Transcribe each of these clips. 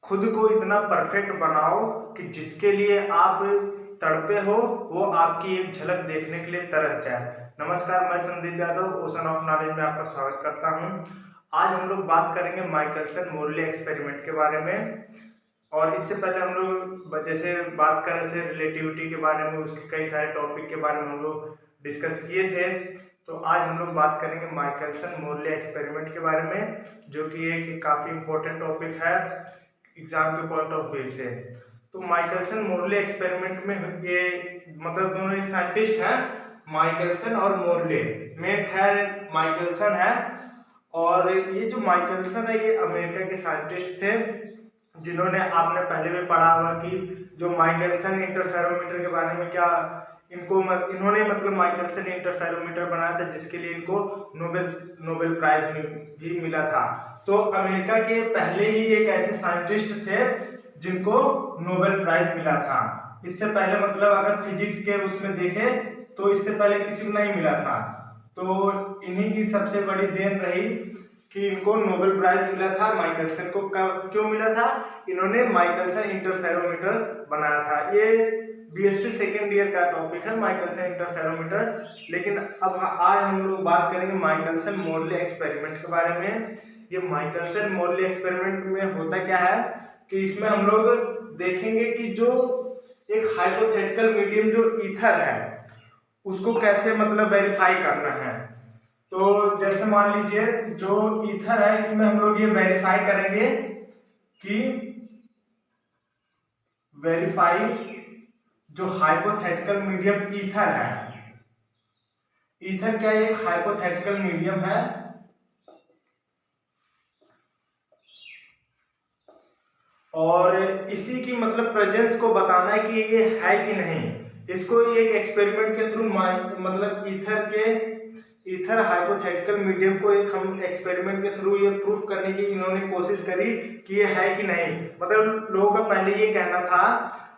खुद को इतना परफेक्ट बनाओ कि जिसके लिए आप तड़पे हो वो आपकी एक झलक देखने के लिए तरस जाए। नमस्कार, मैं Sandeep Yadav ocean of knowledge में आपका स्वागत करता हूं। आज हम लोग बात करेंगे माइकलसन मोरले एक्सपेरिमेंट के बारे में। और इससे पहले हम लोग जैसे बात कर रहे थे रिलेटिविटी के बारे में, उसके कई सारे टॉपिक के बारे में हम लोग डिस्कस किए थे। तो आज हम लोग बात करेंगे माइकलसन मोरले एक्सपेरिमेंट के बारे में, जो कि एक काफ़ी इम्पोर्टेंट टॉपिक है एग्जाम के पॉइंट ऑफ व्यू से। तो माइकलसन मोरले एक्सपेरिमेंट में ये मतलब दोनों ही साइंटिस्ट हैं, माइकलसन और मोरले। मेन खैर माइकलसन है। और ये जो माइकलसन है ये अमेरिका के साइंटिस्ट थे, जिन्होंने आपने पहले भी पढ़ा होगा कि जो माइकलसन इंटरफेरोमीटर के बारे में क्या इन्होंने मतलब माइकलसन इंटरफेरोमीटर बनाया था, जिसके लिए इनको नोबेल प्राइज भी मिला था। तो अमेरिका के पहले ही एक ऐसे साइंटिस्ट थे जिनको नोबेल प्राइज मिला था। इससे पहले मतलब अगर फिजिक्स के उसमें देखे तो इससे पहले किसी को नहीं मिला था। तो इन्हीं की सबसे बड़ी देन रही कि इनको नोबेल प्राइज मिला था। माइकलसन को क्यों मिला था? इन्होंने माइकलसन इंटरफेरोमीटर बनाया था। ये बीएससी सेकेंड ईयर का टॉपिक है माइकलसन इंटरफेरोमीटर। लेकिन अब आज हम लोग बात करेंगे माइकलसन मोरले एक्सपेरिमेंट के बारे में। ये माइकलसन मोरले एक्सपेरिमेंट में होता क्या है कि इसमें हम लोग देखेंगे कि जो एक हाइपोथेटिकल मीडियम जो ईथर है उसको कैसे मतलब वेरीफाई करना है। तो जैसे मान लीजिए जो ईथर है इसमें हम लोग ये वेरीफाई करेंगे कि वेरीफाई जो हाइपोथेटिकल मीडियम ईथर है। ईथर क्या एक हाइपोथेटिकल मीडियम है और इसी की मतलब प्रेजेंस को बताना है कि ये है कि नहीं। इसको एक एक्सपेरिमेंट के थ्रू मतलब ईथर हाइपोथेटिकल मीडियम को एक हम एक्सपेरिमेंट के थ्रू ये प्रूफ करने की इन्होंने कोशिश करी कि ये है कि नहीं। मतलब लोगों का पहले ये कहना था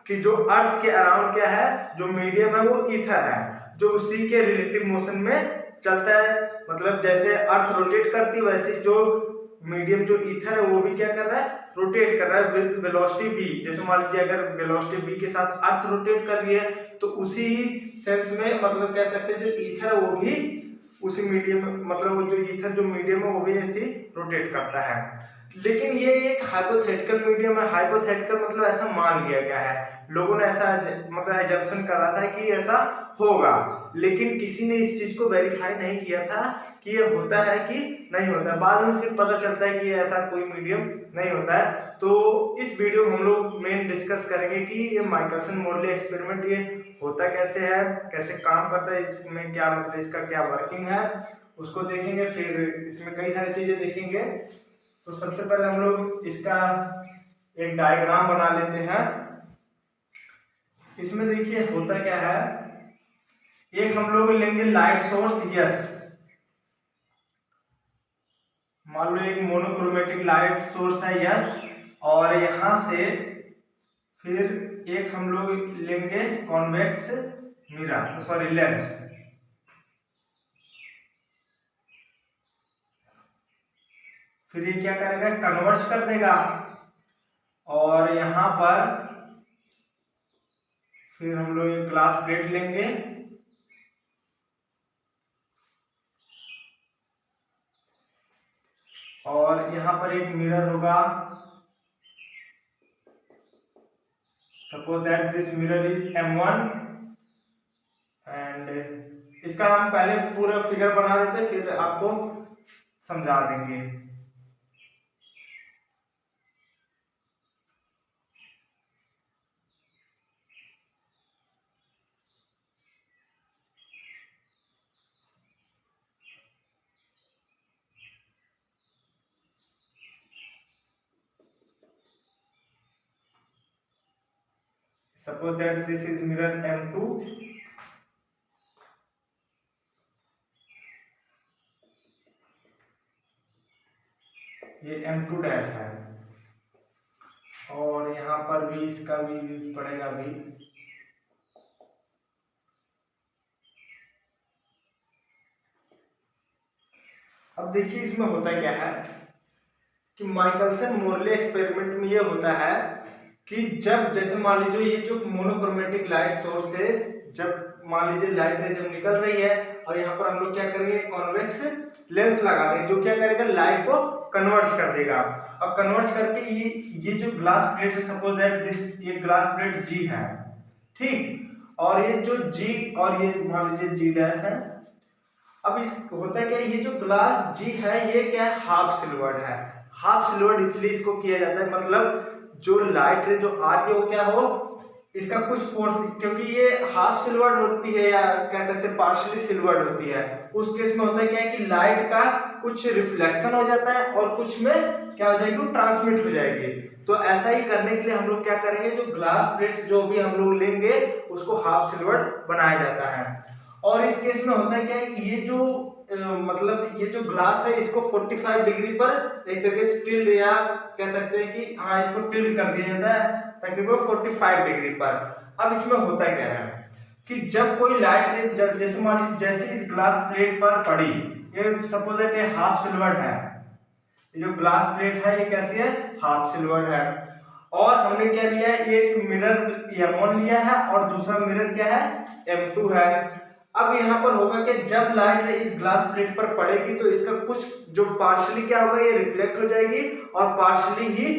कि जो अर्थ के अराउंड क्या है, जो मीडियम है वो ईथर है, जो उसी के रिलेटिव मोशन में चलता है। मतलब जैसे अर्थ रोटेट करती है वैसे जो मीडियम जो ईथर है वो भी क्या कर रहा है, रोटेट कर रहा है विद वेलोसिटी v। जैसे मान लीजिए अगर वेलोसिटी v के साथ अर्थ रोटेट कर रही है तो उसी सेंस में मतलब कह सकते हैं जो ईथर है वो भी उसी मीडियम मतलब वो जो ईथर जो मीडियम है वो भी ऐसे रोटेट करता है। लेकिन ये एक हाइपोथेटिकल मीडियम है। हाइपोथेटिकल मतलब ऐसा मान लिया गया है। लोगों ने ऐसा मतलब एजम्पशन कर रहा था कि ऐसा होगा, लेकिन किसी ने इस चीज को वेरीफाई नहीं किया था कि ये होता है कि नहीं होता है। बाद में फिर पता चलता है कि ऐसा कोई मीडियम नहीं होता है। तो इस वीडियो में हम लोग मेन डिस्कस करेंगे कि ये माइकलसन मोरले एक्सपेरिमेंट ये होता कैसे है, कैसे काम करता है, इसमें क्या मतलब इसका क्या वर्किंग है उसको देखेंगे। फिर इसमें कई सारी चीजें देखेंगे। तो सबसे पहले हम लोग इसका एक डायग्राम बना लेते हैं। इसमें देखिए होता क्या है, एक हम लोग लेंगे लाइट सोर्स यस। मान लो एक मोनोक्रोमेटिक लाइट सोर्स है यस, और यहां से फिर एक हम लोग लेंगे कॉन्वेक्स मिरर सॉरी लेंस। फिर ये क्या करेगा, कन्वर्ज कर देगा। और यहां पर फिर हम लोग एक ग्लास प्लेट लेंगे और यहां पर एक मिरर होगा। Suppose that this mirror is M1 and इसका हम पहले पूरा फिगर बना देते फिर आपको समझा देंगे। Suppose that this is mirror M2 ये M2 डैश है और यहाँ पर भी इसका भी यूज पड़ेगा भी। अब देखिए इसमें होता क्या है, कि माइकलसन मोरले एक्सपेरिमेंट में ये होता है कि जब जैसे मान लीजिए ये जो मोनोक्रोमेटिक लाइट सोर्स है, जब मान लीजिए लाइट रे जब निकल रही है और यहाँ पर हम लोग क्या करेंगे, कॉन्वेक्स लेंस लगा देंगे जो क्या करेगा, लाइट को कन्वर्ट कर देगा। और कन्वर्ट करके ये जो ग्लास प्लेट है, सपोज दैट दिस ये ग्लास प्लेट जी है, ठीक, और ये जो जी और ये मान लीजिए जी डैश है। अब इस होता है क्या, ये जो ग्लास जी है ये क्या है, हाफ सिल्वर्ड है। हाफ सिल्वर्ड इसलिए इसको किया जाता है, मतलब जो लाइट रे जो आ रही है वो क्या हो, इसका कुछ पोर्शन, क्योंकि ये हाफ सिल्वर्ड होती है या कह सकते हैं पार्शियली सिल्वर्ड होती है, उस केस में होता है क्या है कि लाइट का कुछ रिफ्लेक्शन हो जाता है और कुछ में क्या हो जाएगी, ट्रांसमिट हो जाएगी। तो ऐसा ही करने के लिए हम लोग क्या करेंगे, जो ग्लास प्लेट जो भी हम लोग लेंगे उसको हाफ सिल्वर्ड बनाया जाता है। और इस केस में होता है क्या है कि ये जो मतलब ये जो ग्लास है इसको 45 डिग्री पर एक तरीके से टिल्ड या कह सकते हैं कि हाँ इसको टिल्ड कर दिया जाता है तकरीबन 45 डिग्री पर। अब इसमें होता क्या है कि जब कोई लाइट जैसे मान लीजिए जैसे इस ग्लास प्लेट पर पड़ी, ये सपोज दैट ये हाफ सिल्वर्ड है, ये जो ग्लास प्लेट है ये कैसी है, हाफ सिल्वर्ड है। और हमने क्या लिया है, एक मिरर M1 लिया है और दूसरा मिरर क्या है, M2 है। अब यहाँ पर होगा कि जब लाइट इस ग्लास प्लेट पर पड़ेगी तो इसका कुछ जो पार्शियली क्या होगा, ये रिफ्लेक्ट हो जाएगी और पार्शियली ही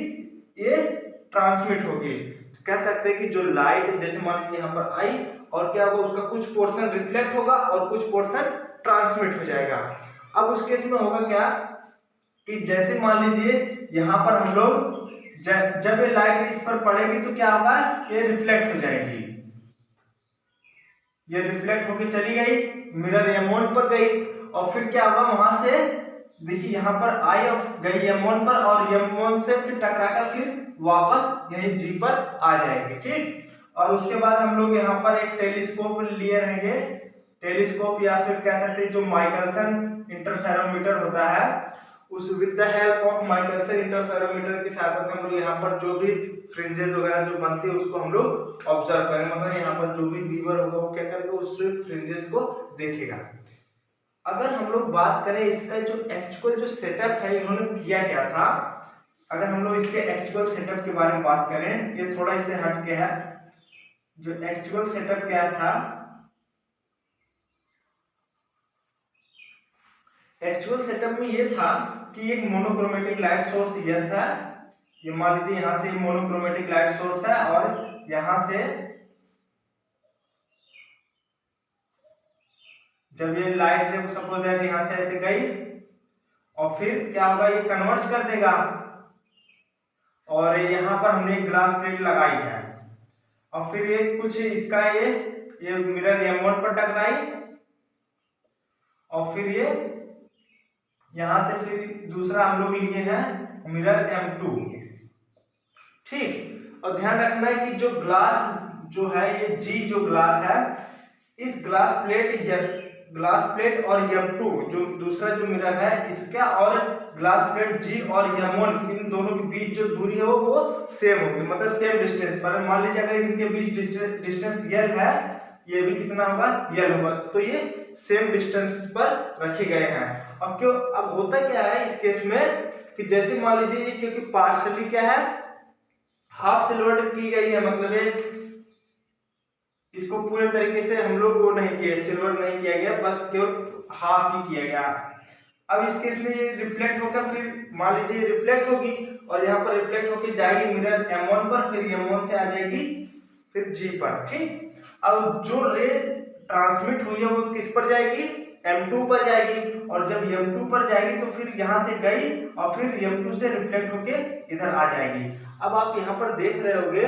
ये ट्रांसमिट होगी। तो कह सकते हैं कि जो लाइट जैसे मान लीजिए यहाँ पर आई और क्या होगा, उसका कुछ पोर्शन रिफ्लेक्ट होगा और कुछ पोर्शन ट्रांसमिट हो जाएगा। अब उस केस में होगा क्या कि जैसे मान लीजिए यहाँ पर हम लोग जब ये लाइट इस पर पड़ेगी तो क्या होगा, ये रिफ्लेक्ट हो जाएगी, ये रिफ्लेक्ट होके चली गई, मिरर M1 पर गई और फिर क्या होगा, वहां से देखिए यहाँ पर आई ऑफ गई M1 पर और M1 से फिर टकरा कर फिर वापस यही G पर आ जाएगी, ठीक। और उसके बाद हम लोग यहाँ पर एक टेलीस्कोप लिए रहेंगे, टेलीस्कोप या फिर कह सकते हैं जो माइकलसन इंटरफेरोमीटर होता है, उस with the help of Michelson interferometer की सहायता से हम लोग यहाँ पर जो भी फ्रिंजेस वगैरह जो बनती है उसको हम लोग ऑब्जर्व करें, मतलब यहाँ पर जो भी व्यूअर होगा वो क्या करेगा, उस फ्रिंजेस को देखेगा। अगर हम लोग बात करें इसका जो एक्चुअल जो सेटअप है इन्होंने किया क्या था, अगर हम लोग इसके एक्चुअल सेटअप के बारे में बात करें, ये थोड़ा इससे हट के है, जो एक्चुअल सेटअप क्या था, एक्चुअल सेटअप में ये था कि एक मोनोक्रोमेटिक लाइट सोर्स यस है, ये मान लीजिए यहाँ से मोनोक्रोमेटिक लाइट सोर्स है और यहाँ से जब ये लाइट सपोज दैट यहाँ से ऐसे गई और फिर क्या होगा, ये कन्वर्ट कर देगा और यहाँ पर हमने एक ग्लास प्लेट लगाई है और फिर ये कुछ इसका ये मिरर M1 पर टकराई और फिर ये यहां से फिर दूसरा हम लोग लिए हैं मिरर M2, ठीक। और ध्यान रखना है कि जो ग्लास जो है ये G जो ग्लास है, इस ग्लास प्लेट और M2 जो दूसरा जो मिरर है इसका और ग्लास प्लेट G और M1 इन दोनों के बीच जो दूरी है वो सेम होगी, मतलब सेम डिस्टेंस पर। मान लीजिए अगर इनके बीच डिस्टेंस L है, ये भी कितना होगा, L होगा, तो ये सेम डिस्टेंस पर रखे गए हैं। अब क्यों, अब होता क्या है इस केस में कि जैसे मान लीजिए क्योंकि पार्शियली क्या है, हाफ सिल्वर्ड की गई है, मतलब ये इसको पूरे तरीके से हम लोग वो नहीं किए, सिल्वर नहीं किया गया, बस केवल हाफ ही किया गया। अब इस केस में ये रिफ्लेक्ट होकर फिर मान लीजिए रिफ्लेक्ट होगी और यहाँ पर रिफ्लेक्ट होकर जाएगी मिरर M1 पर, फिर M1 से आ जाएगी फिर G पर, ठीक। अब जो रे ट्रांसमिट हुई है वो किस पर जाएगी, M2 पर जाएगी और जब M2 पर जाएगी तो फिर यहाँ से गई और फिर M2 से रिफ्लेक्ट होके इधर आ जाएगी। अब आप यहाँ पर देख रहे होंगे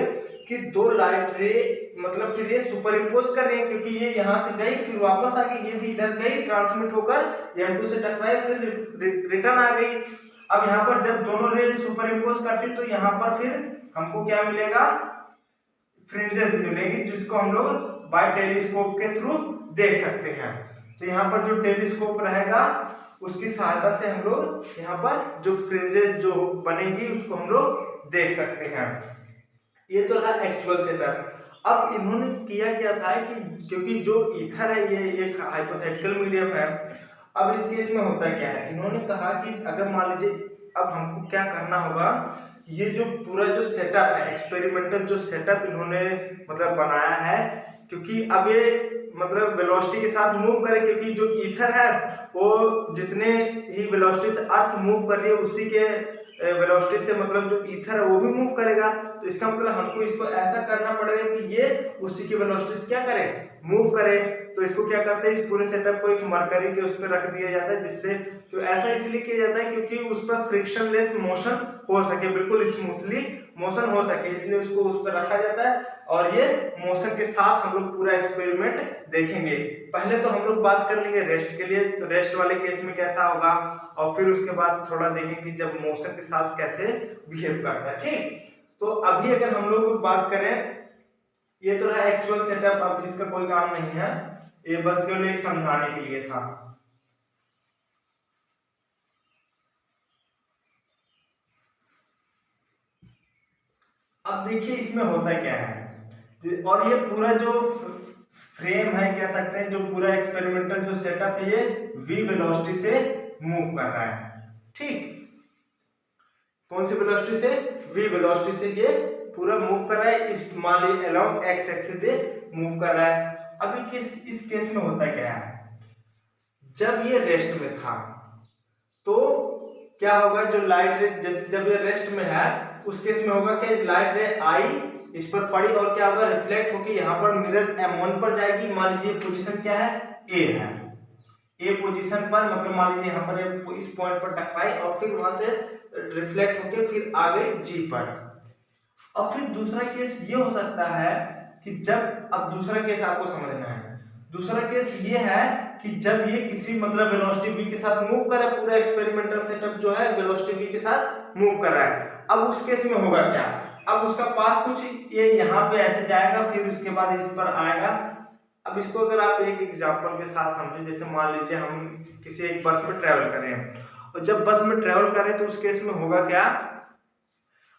कि दो लाइट रे मतलब फिर ये सुपर इम्पोज कर रही है, क्योंकि ये यहाँ से गई फिर वापस आ गई, ये भी इधर गई ट्रांसमिट होकर M2 से टकराई फिर रिटर्न आ गई। अब यहाँ पर जब दोनों रे सुपर इम्पोज करती तो यहाँ पर फिर हमको क्या मिलेगा, फ्रिंजेस मिलेंगी, जिसको हम लोग बाय टेलीस्कोप के थ्रू देख सकते हैं। तो यहाँ पर जो टेलीस्कोप रहेगा उसकी सहायता से हम लोग यहाँ पर जो फ्रिंजेस जो बनेंगी उसको हम लोग देख सकते हैं। ये तो रहा एक्चुअल सेटअप। अब इन्होंने किया क्या था कि क्योंकि जो ईथर है ये एक हाइपोथेटिकल मीडियम है, अब इस केस में होता क्या है, इन्होंने कहा कि अगर मान लीजिए अब हमको क्या करना होगा, ये जो पूरा जो सेटअप है, एक्सपेरिमेंटल जो सेटअप इन्होंने मतलब बनाया है, क्योंकि अब ये मतलब वेलोसिटी के साथ मूव करे, क्योंकि जो ईथर है वो जितने ही वेलोसिटी से अर्थ मूव कर रही है उसी के वेलोसिटी से मतलब जो ईथर है वो भी मूव करेगा। तो इसका मतलब हमको इसको ऐसा करना पड़ेगा कि ये उसी की वेलोसिटी से क्या करे, मूव करे। तो इसको क्या करते हैं, इस पूरे सेटअप को एक मरकरी के उस पर रख दिया जाता है, जिससे तो ऐसा इसलिए किया जाता है क्योंकि उस पर फ्रिक्शनलेस मोशन हो सके, बिल्कुल स्मूथली मोशन हो सके, इसलिए उसको उस पर रखा जाता है। और ये मोशन के साथ हम लोग पूरा एक्सपेरिमेंट देखेंगे। पहले तो हम लोग बात कर लेंगे रेस्ट के लिए, तो रेस्ट वाले केस में कैसा होगा, और फिर उसके बाद थोड़ा देखेंगे जब मोशन के साथ कैसे बिहेव करता है। ठीक, तो अभी अगर हम लोग बात करें, ये तो रहा एक्चुअल सेटअप, अब इसका कोई काम नहीं है, ये बस केवल एक समझाने के लिए था। अब देखिए इसमें होता क्या है, और ये पूरा जो फ्रेम है कह सकते हैं, जो पूरा एक्सपेरिमेंटल जो सेटअप है ये v वेलोसिटी से मूव कर रहा है। ठीक, कौन सी वेलोसिटी से, v वेलोसिटी से ये पूरा मूव कर रहा है, इस मान लीजिए अलोंग x एक्सिस से मूव कर रहा है। अभी इस केस में होता क्या है, जब ये रेस्ट में था तो क्या होगा, जो लाइट रे जैसे जब ये रेस्ट में है उस केस में होगा कि लाइट रे आई इस पर पड़ी और क्या होगा, रिफ्लेक्ट होकर यहाँ पर मिरर M1 पर जाएगी। मान लीजिए पोजीशन क्या है, A है, A पोजीशन पर मतलब मान लीजिए यहाँ पर इस पॉइंट पर टकराई और फिर वहां से रिफ्लेक्ट होकर फिर आ गई G पर। और फिर दूसरा केस ये हो सकता है कि जब, अब दूसरा केस आपको समझना है, दूसरा केस ये है कि जब ये किसी मतलब वेलोसिटी v के साथ मूव कर रहा है, पूरा एक्सपेरिमेंटल सेटअप जो है वेलोसिटी v के साथ मूव कर रहा है। अब उस केस में होगा क्या, अब उसका पाथ कुछ ये यहाँ पे ऐसे जाएगा, फिर उसके बाद इस पर आएगा। अब इसको अगर आप एक एग्जांपल के साथ समझें, जैसे मान लीजिए हम किसी एक बस में ट्रेवल कर रहे हैं, और जब बस में ट्रेवल करें तो उस केस में होगा क्या,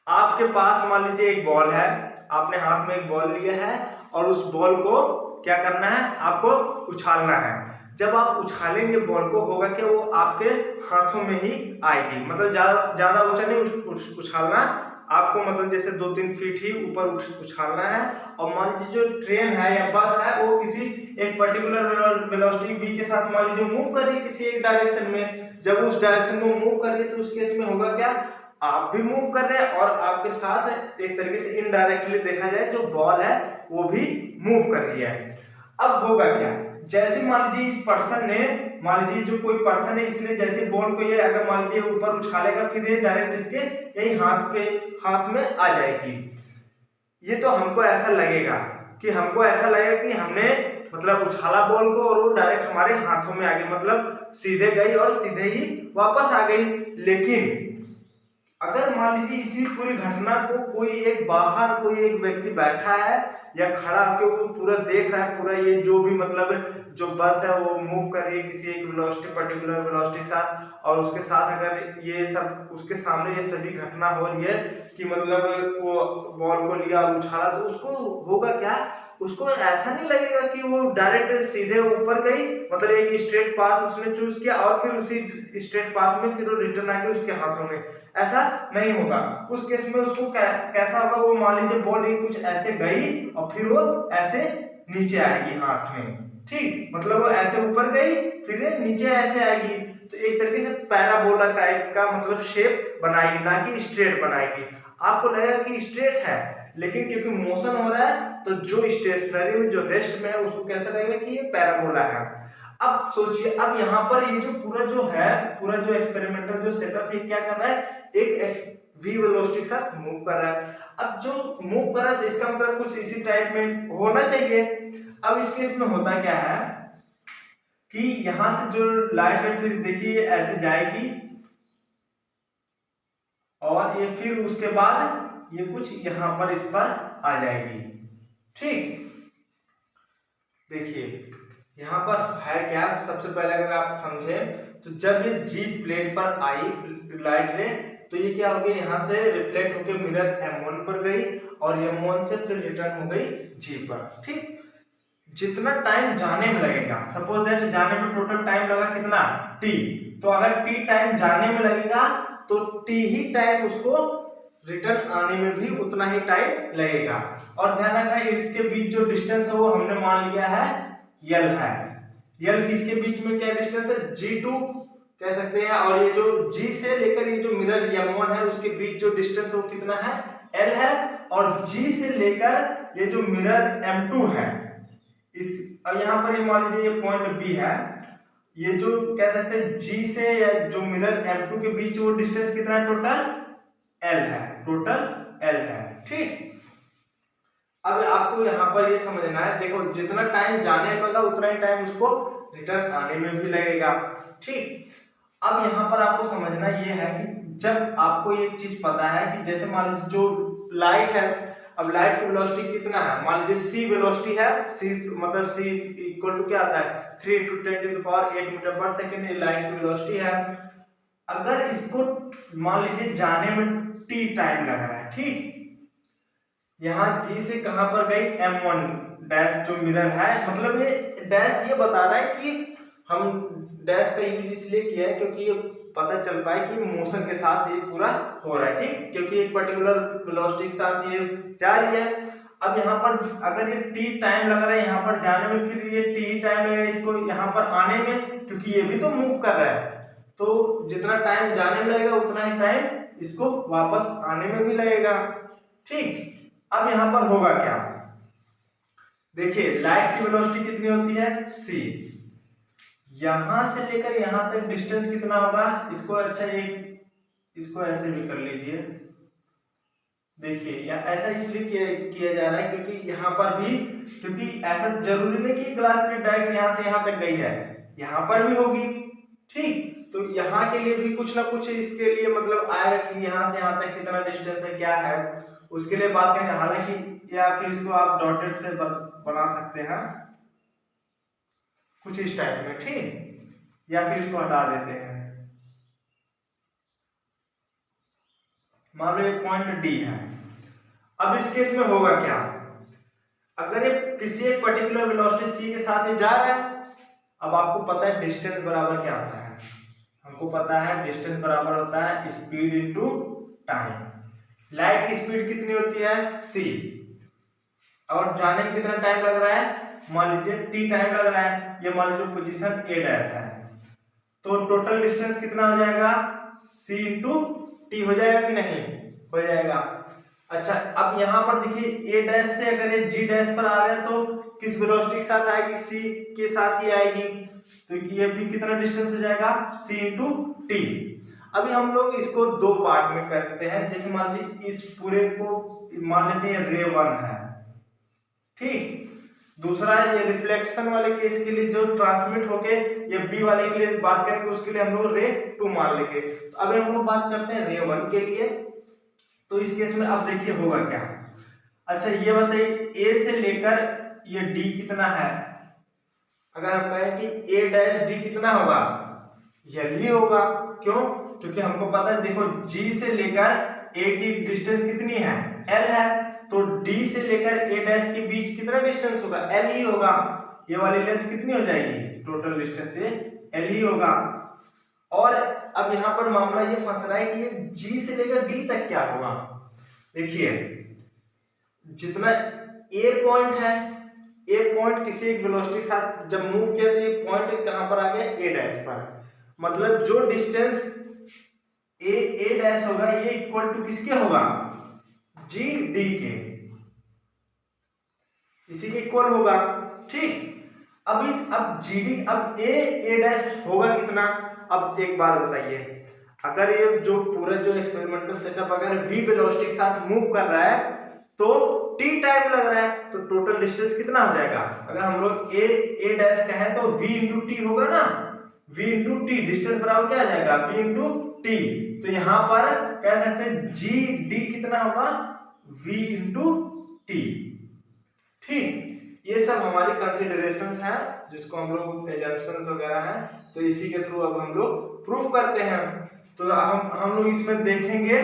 आपके पास मान लीजिए एक बॉल है, आपने हाथ में एक बॉल लिया है और उस बॉल को क्या करना है, आपको उछालना है। जब आप उछालेंगे बॉल को, होगा कि वो आपके हाथों में ही आएगी, मतलब ज्यादा ऊंचा नहीं उछालना आपको, मतलब जैसे 2-3 फीट ही ऊपर उछालना है। और मान लीजिए जो ट्रेन है या बस है वो किसी एक पर्टिकुलर वेलोसिटी v के साथ मान लीजिए मूव कर रही है किसी एक डायरेक्शन में। जब उस डायरेक्शन में मूव कर रही है तो उस केस में होगा क्या, आप भी मूव कर रहे हैं और आपके साथ एक तरीके से इनडायरेक्टली देखा जाए जो बॉल है वो भी मूव कर रही है। अब होगा क्या, जैसे मान लीजिए इस पर्सन ने, मान लीजिए जो कोई पर्सन है इसने जैसे बॉल को ये अगर मान लीजिए ऊपर उछालेगा, फिर ये डायरेक्ट इसके यही हाथ में आ जाएगी। ये तो हमको ऐसा लगेगा कि हमने मतलब उछाला बॉल को और वो डायरेक्ट हमारे हाथों में आ गई, मतलब सीधे गई और सीधे ही वापस आ गई। लेकिन अगर मान लीजिए इसी पूरी घटना को कोई एक व्यक्ति बैठा है या खड़ा होकर वो पूरा देख रहा है, पूरा ये जो भी मतलब जो बस है वो मूव कर रही है किसी एक वेलोसिटी, पर्टिकुलर वेलोसिटी के साथ, और उसके साथ अगर ये सब उसके सामने ये सभी घटना हो रही है कि मतलब वो बॉल को लिया और उछाला, तो उसको होगा क्या, उसको ऐसा नहीं लगेगा कि वो डायरेक्ट सीधे ऊपर गई, मतलब एक स्ट्रेट पाथ उसने चूज किया और फिर उसी स्ट्रेट पाथ में फिर वो रिटर्न आ गई उसके हाथों में, ऐसा नहीं होगा। उस केस में उसको कैसा होगा, वो मान लीजिए बॉल कुछ ऐसे गई और फिर वो ऐसे नीचे आएगी हाथ में। ठीक, मतलब वो ऐसे ऊपर गई फिर नीचे ऐसे आएगी, तो एक तरीके से पैराबोला टाइप का मतलब शेप बनाएगी, ना कि स्ट्रेट बनाएगी। आपको लगेगा कि स्ट्रेट है, लेकिन क्योंकि मोशन हो रहा है तो जो स्टेशनरी में जो रेस्ट में है उसको कैसा लगेगा कि ये पैराबोला है। अब सोचिए, अब यहाँ पर ये जो पूरा जो एक्सपेरिमेंटल जो सेटअप है क्या कर रहा है, एक v वेलोसिटी के साथ मूव कर रहा है। अब जो मूव कर रहा है तो इसका मतलब कुछ इसी टाइप में होना चाहिए। अब इस केस में होता क्या है कि यहां से जो लाइट है फिर देखिए ऐसे जाएगी और ये फिर उसके बाद ये कुछ यहां पर इस पर आ जाएगी। ठीक, देखिए यहाँ पर है क्या, सबसे पहले अगर आप समझे तो जब ये जी प्लेट पर आई लाइट रे तो ये क्या हो गई, यहाँ से रिफ्लेक्ट होकर मिरर M1 पर गई और M1 से फिर रिटर्न हो गई G पर। ठीक, जितना टाइम जाने में लगेगा, सपोज दैट जाने में टोटल टाइम लगा कितना T, तो अगर T टाइम जाने में लगेगा तो टी ही टाइम उसको रिटर्न आने में भी उतना ही टाइम लगेगा। और ध्यान रखना इसके बीच जो डिस्टेंस है वो हमने मान लिया है यल है। यल किसके बीच में क्या डिस्टेंस है, G2 कह सकते हैं, और ये जो G से लेकर ये जो मिरर M1 है उसके बीच जो डिस्टेंस है वो कितना है, L है। और G से लेकर ये जो मिरर M2 है इस, अब यहाँ पर ये मान लीजिए ये पॉइंट B है, ये जो कह सकते हैं G से या जो मिरर M2 के बीच वो डिस्टेंस कितना है, टोटल L है, टोटल L है। ठीक, अब आपको यहाँ पर ये समझना है, देखो जितना टाइम जाने में लगा उतना ही टाइम उसको रिटर्न आने में भी लगेगा। ठीक, अब यहाँ पर आपको समझना ये है कि जब आपको एक चीज पता है कि जैसे मान लीजिए जो लाइट है, अब लाइट की वेलोसिटी कितना है, मान लीजिए c वेलोसिटी है, c मतलब c इक्वल टू क्या आता है 3 × 10⁸ मीटर पर सेकेंड, ये लाइट की वेलोसिटी है। अगर इसको मान लीजिए जाने में t टाइम लग रहा है, ठीक, यहाँ G से कहां पर गई M1 डैश जो मिरर है, मतलब ये डैश ये बता रहा है कि हम डैश का यूज इसलिए किया है क्योंकि ये पता चल पाए कि मोशन के साथ ये पूरा हो रहा है। ठीक, क्योंकि एक पर्टिकुलर वेलोसिटी के साथ ये जा रही है। अब यहाँ पर अगर ये t टाइम लग रहा है यहाँ पर जाने में, फिर ये t ही टाइम लगेगा इसको यहाँ पर आने में, क्योंकि ये भी तो मूव कर रहा है, तो जितना टाइम जाने में लगेगा उतना ही टाइम इसको वापस आने में भी लगेगा। ठीक, अब यहाँ पर होगा क्या, देखिए लाइट की वेलोसिटी कितनी होती है c, यहां से लेकर यहां तक डिस्टेंस कितना होगा, इसको अच्छा एक इसको ऐसे भी कर लीजिए। देखिए ऐसा इसलिए किया जा रहा है क्योंकि यहाँ पर भी, क्योंकि ऐसा जरूरी नहीं कि ग्लास प्लेट डायरेक्ट यहाँ से यहाँ तक गई है, यहाँ पर भी होगी। ठीक, तो यहाँ के लिए भी कुछ ना कुछ इसके लिए मतलब आएगा कि यहाँ से यहाँ तक कितना डिस्टेंस है, क्या है, उसके लिए बात करेंगे। हालांकि या फिर इसको आप डॉटेड से बना सकते हैं कुछ इस टाइप में, ठीक, या फिर इसको हटा देते हैं। मान लो ये पॉइंट डी है। अब इस केस में होगा क्या, अगर ये किसी एक पर्टिकुलर वेलोसिटी c के साथ ही जा रहा है, अब आपको पता है डिस्टेंस बराबर क्या होता है, हमको पता है डिस्टेंस बराबर होता है स्पीड इनटू टाइम। लाइट की स्पीड कितनी होती है c, और जाने में कितना टाइम लग रहा है, मान लीजिए t टाइम लग रहा है, ये मान लीजिए पोजीशन a डैश है, तो टोटल डिस्टेंस कितना हो जाएगा c इंटू टी हो जाएगा कि नहीं, हो जाएगा। अच्छा, अब यहाँ पर देखिए a डैश से अगर ये g डैश पर आ रहा है तो किस वेलोसिटी के साथ आएगी, c के साथ ही आएगी, तो ये भी कितना डिस्टेंस हो जाएगा c इंटू टी। अभी हम लोग इसको दो पार्ट में करते हैं, जैसे मान लीजिए इस पूरे को मान लेते हैं रे 1 है, ठीक, दूसरा ये रिफ्लेक्शन वाले केस के लिए जो ट्रांसमिट होके ये बी वाले के लिए बात करेंगे, उसके लिए हम लोग रे 2 मान लेंगे। तो अभी हम लोग बात करते हैं रे 1 के लिए, तो इस केस में अब देखिए होगा क्या। अच्छा ये बताइए ए से लेकर ये डी कितना है, अगर हम कहें कि ए डैश डी कितना होगा, यही होगा, क्यों, क्योंकि हमको पता है, देखो जी से लेकर ए की डिस्टेंस कितनी है, एल है, तो डी से लेकर ए डैश के बीच कितना डिस्टेंस होगा, एल ही होगा, ये वाली लेंथ कितनी हो जाएगी, टोटल डिस्टेंस ये एल ही होगा। और अब यहाँ पर मामला ये फंस रहा है कि ये जी से लेकर डी तक क्या होगा। देखिए जितना ए पॉइंट है, ए पॉइंट किसी एक वेलोसिटी के साथ जब मूव किया तो ये पॉइंट कहां पर आ गया, ए डैश पर, मतलब जो डिस्टेंस ए डैश होगा ये इक्वल टू किसके होगा, जी डी के, इसी के इक्वल होगा। ठीक, अब जी डी, अब ए डैश होगा कितना। अब एक बात बताइए, अगर ये जो पूरा जो एक्सपेरिमेंटल सेटअप अगर v वेलोसिटी के साथ मूव कर रहा है तो t टाइम लग रहा है, तो टोटल डिस्टेंस कितना हो जाएगा, अगर हम लोग a डैश कहें तो v इंटू टी होगा ना, v इंटू टी, डिस्टेंस बराबर क्या आ जाएगा, v इंटू टी, तो यहाँ पर कह सकते हैं जी डी कितना होगा, v इंटू टी। ठीक, ये सब हमारी कंसिडरेशंस हैं जिसको हम लोग एजम्पशंस वगैरह हैं, तो इसी के थ्रू अब हम लोग प्रूफ करते हैं। तो हम लोग इसमें देखेंगे,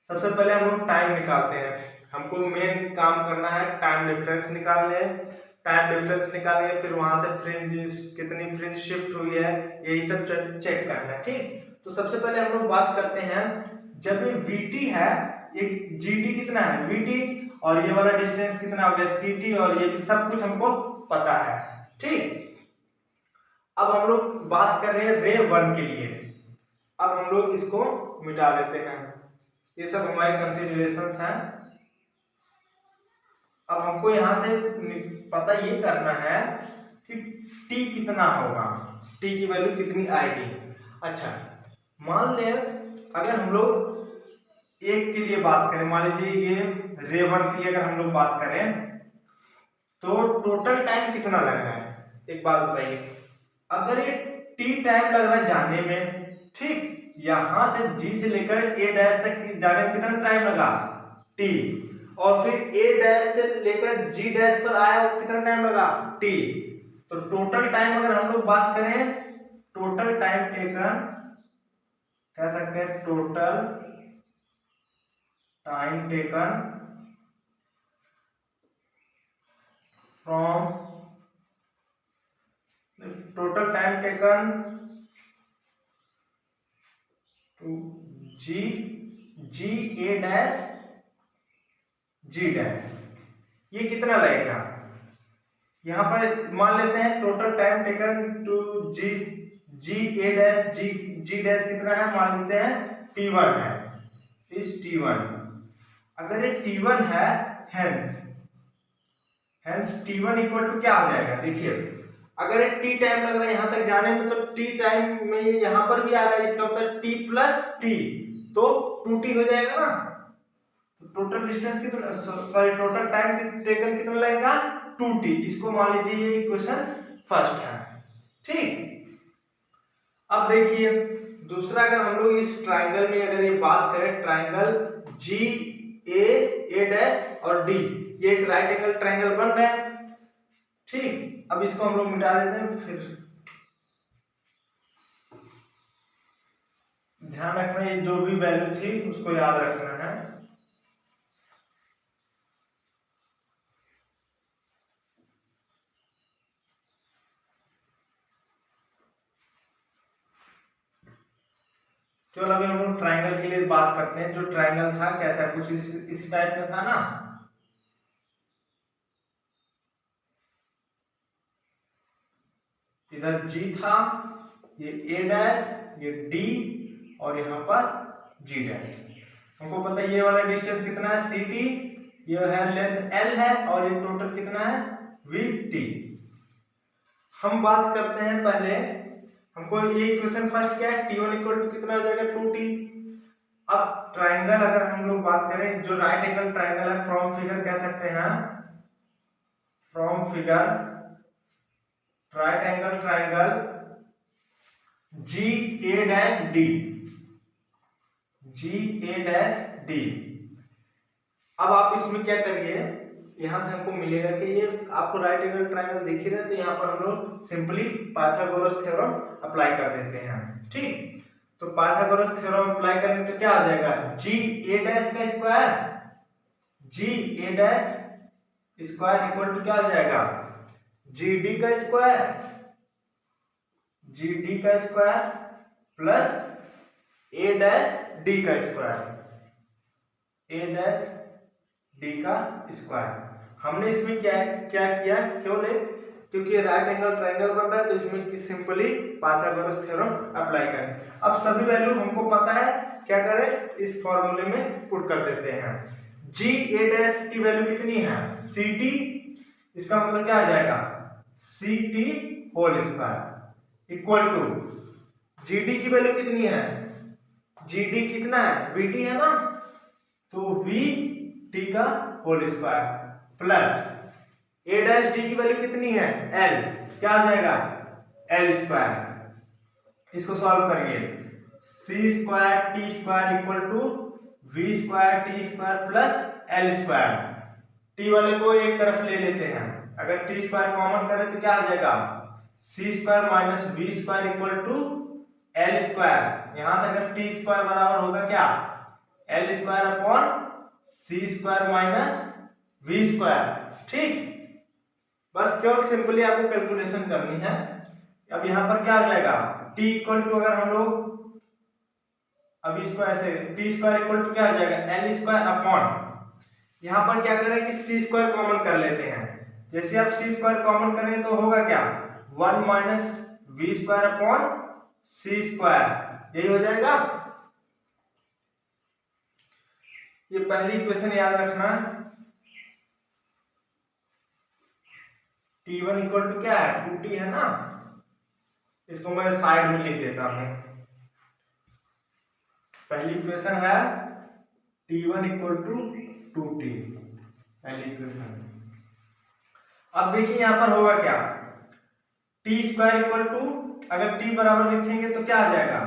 सबसे पहले हम लोग टाइम निकालते हैं, हमको मेन काम करना है टाइम डिफरेंस निकालने, टाइम डिफरेंस निकालेंगे, फिर वहां से फ्रिंज कितनी फ्रिंज शिफ्ट हुई है यही सब चेक करना है। ठीक, तो सबसे पहले हम लोग बात करते हैं, जब ये VT है, ये GD कितना है VT, और ये वाला डिस्टेंस कितना हो गया CT, और ये भी सब कुछ हमको पता है। ठीक, अब हम लोग बात कर रहे हैं रे 1 के लिए। अब हम लोग इसको मिटा देते हैं, ये सब हमारे कंसीडरेशंस हैं। अब हमको यहाँ से पता ये करना है कि T कितना होगा, T की वैल्यू कितनी आएगी। अच्छा, मान ले अगर हम लोग एक के लिए बात करें, मान लीजिए ये रे 1 के लिए अगर हम लोग बात करें तो टोटल टाइम कितना लग रहा है, एक बात बताइए। अगर ये T टाइम लग रहा है जाने में, ठीक, यहां से G से लेकर A डैश तक जाने में कितना टाइम लगा T, और फिर A डैश से लेकर G डैश पर आया वो कितना टाइम लगा T। तो टोटल टाइम अगर हम लोग बात करें, टोटल टाइम टेकन कह सकते हैं, total time taken from, total time taken to G A dash G dash, ये कितना लगेगा। यहां पर मान लेते हैं total time taken to G A dash G dash कितना है, मान लेते हैं T1 है, इस T1। अगर ये T1 है, हेंस T1 इक्वल टू क्या हो जाएगा, देखिए अगर ये T टाइम लग रहा है यहां तक जाने में, तो T टाइम में ये यहां पर भी आ रहा है, इसका मतलब T प्लस T, तो 2T हो जाएगा ना। तो टोटल डिस्टेंस कितना, सॉरी टोटल टाइम टेकन कितना लगेगा 2T। इसको मान लीजिए ये इक्वेशन फर्स्ट है। ठीक, अब देखिए दूसरा, अगर हम लोग इस ट्राइंगल में अगर ये बात करें, ट्राइंगल GA डैश और D, ये एक राइट एंगल ट्राइंगल बन रहा है। ठीक, अब इसको हम लोग मिटा देते हैं। फिर ध्यान रखना, ये जो भी वैल्यू थी उसको याद रखना है। केवल अभी हम लोग ट्राइंगल के लिए बात करते हैं। जो ट्राइंगल था कैसा, कुछ इसी टाइप में था ना। इधर G था, ये A डैश, ये D, और यहाँ पर G डैश। हमको पता है ये वाला डिस्टेंस कितना है CT, ये है लेंथ L है, और ये टोटल कितना है VT। हम बात करते हैं पहले, हमको ये इक्वेशन फर्स्ट क्या है, T1 इक्वल टू कितना हो जाएगा 2T। अब ट्राइंगल अगर हम लोग बात करें, जो राइट एंगल ट्राइंगल है, फ्रॉम फिगर कह सकते हैं, from figure right angle triangle GA dash D, GA dash D। अब आप इसमें क्या करिए, यहां से हमको मिलेगा कि ये आपको राइट एंगल ट्राइंगल दिख ही रहा है, तो यहाँ पर हम लोग सिंपली पाइथागोरस थ्योरम अप्लाई कर देते हैं। ठीक, तो पाइथागोरस थ्योरम अप्लाई करेंगे तो क्या आ जाएगा, GA डैश का square, GA dash square equal to क्या हो जाएगा, GD का स्क्वायर, GD का square plus A dash D का स्क्वायर, A डैश D का स्क्वायर। हमने इसमें क्या क्या किया, केवल क्योंकि राइट एंगल ट्राइंगल बन रहा है, तो इसमें सिंपली पाइथागोरस थ्योरम अप्लाई करें। अब सभी वैल्यू हमको पता है, क्या करें, इस फॉर्मूले में पुट कर देते हैं। GA डैश की वैल्यू कितनी है CT, इसका मतलब क्या आ जाएगा CT whole square equal to GD की वैल्यू कितनी है, GD कितना है VT है ना, तो VT का whole square plus A dash D की वैल्यू कितनी है L, क्या आ जाएगा L स्क्वायर। इसको सॉल्व करिए, C square T square equal to V square T square plus L square. T वाले को एक तरफ ले लेते हैं, अगर T स्क्वायर कॉमन करें तो क्या आ जाएगा C square minus V square equal to L square. यहां से अगर T स्क्वायर बराबर होगा क्या L square upon C square minus V square. ठीक, बस केवल सिंपली आपको कैलकुलेशन करनी है। अब यहाँ पर क्या आ जाएगा T इक्वल टू, अगर हम लोग अब इसको ऐसे टी स्क्वायर इक्वल टू क्या हो जाएगा, एल स्क्वायर अपॉन, यहाँ पर क्या करें कि सी स्क्वायर कॉमन कर लेते हैं। जैसे आप सी स्क्वायर कॉमन करेंगे तो होगा क्या, 1 minus V square upon C square, यही हो जाएगा। ये पहली इक्वेशन याद रखना, T1 इक्वल टू क्या है, 2T है ना, इसको मैं साइड में लिख देता हूं। पहली इक्वेशन है T1 इक्वल टू 2T, पहली इक्वेशन। अब देखिए यहां पर होगा क्या, टी स्क्वायर इक्वल टू, अगर टी बराबर लिखेंगे तो क्या आ जाएगा,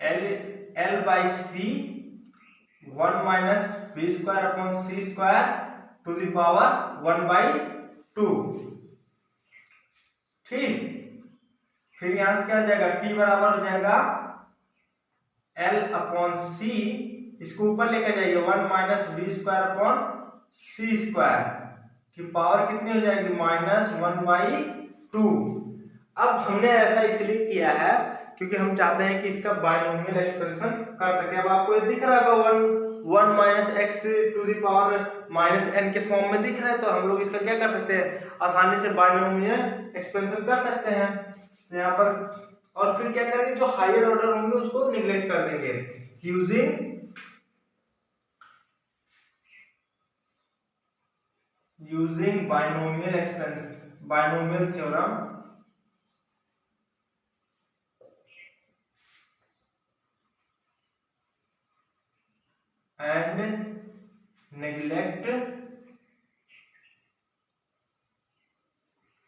L by C 1 minus V square upon C square to the power 1/2। ठीक, फिर यहां से क्या हो जाएगा, टी बराबर हो जाएगा एल अपॉन सी, इसको ऊपर लेकर जाइए, 1 minus V square upon C square की पावर कितनी हो जाएगी, -1/2। अब हमने ऐसा इसलिए किया है क्योंकि हम चाहते हैं कि इसका बायनोमियल एक्सपेंशन कर सके। अब आपको ये दिख रहा होगा 1 minus X to the power -n के फॉर्म में दिख रहा है, तो हम लोग इसका क्या कर सकते हैं, आसानी से बायनोमियल एक्सपेंशन कर सकते हैं। तो यहाँ पर और फिर क्या करेंगे, जो हायर ऑर्डर होंगे उसको निगलेक्ट कर देंगे using binomial expansion, binomial theorem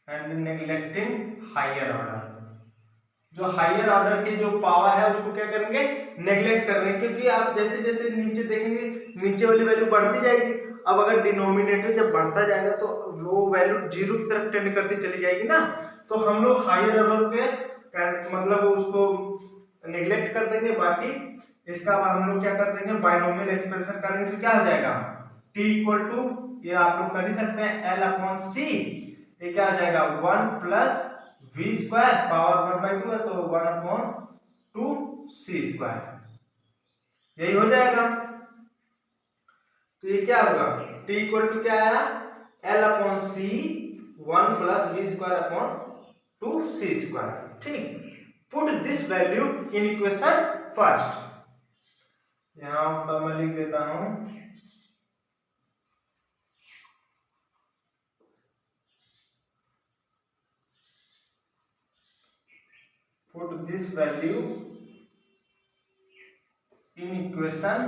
and neglecting higher order. जो हायर ऑर्डर के जो पावर है उसको क्या करेंगे, नेग्लेक्ट कर देंगे, क्योंकि आप जैसे जैसे नीचे देखेंगे नीचे वाली वैल्यू बढ़ती जाएगी। अब अगर डिनोमिनेटर जब बढ़ता जाएगा तो वो वैल्यू जीरो की तरफ टेंड करती चली जाएगी ना, तो हम लोग हायर ऑर्डर के मतलब उसको नेग्लेक्ट कर देंगे। बाकी इसका हम लोग क्या कर देंगे, बायनोमियल एक्सपेंशन करेंगे तो क्या हो जाएगा, t इक्वल टू, ये आप लोग कर ही सकते हैं, l अपॉन सी, ये क्या हो जाएगा 1 प्लस वी स्क्वायर पावर 1/2 है, तो 1 अपॉन 2 सी स्क्वायर, यही हो जाएगा। तो ये क्या होगा, t इक्वल टू क्या आया, l upon c 1 plus we square upon 2 C square. ठीक, put this value in equation first, यहां पर मैं लिख देता हूं, put this value in equation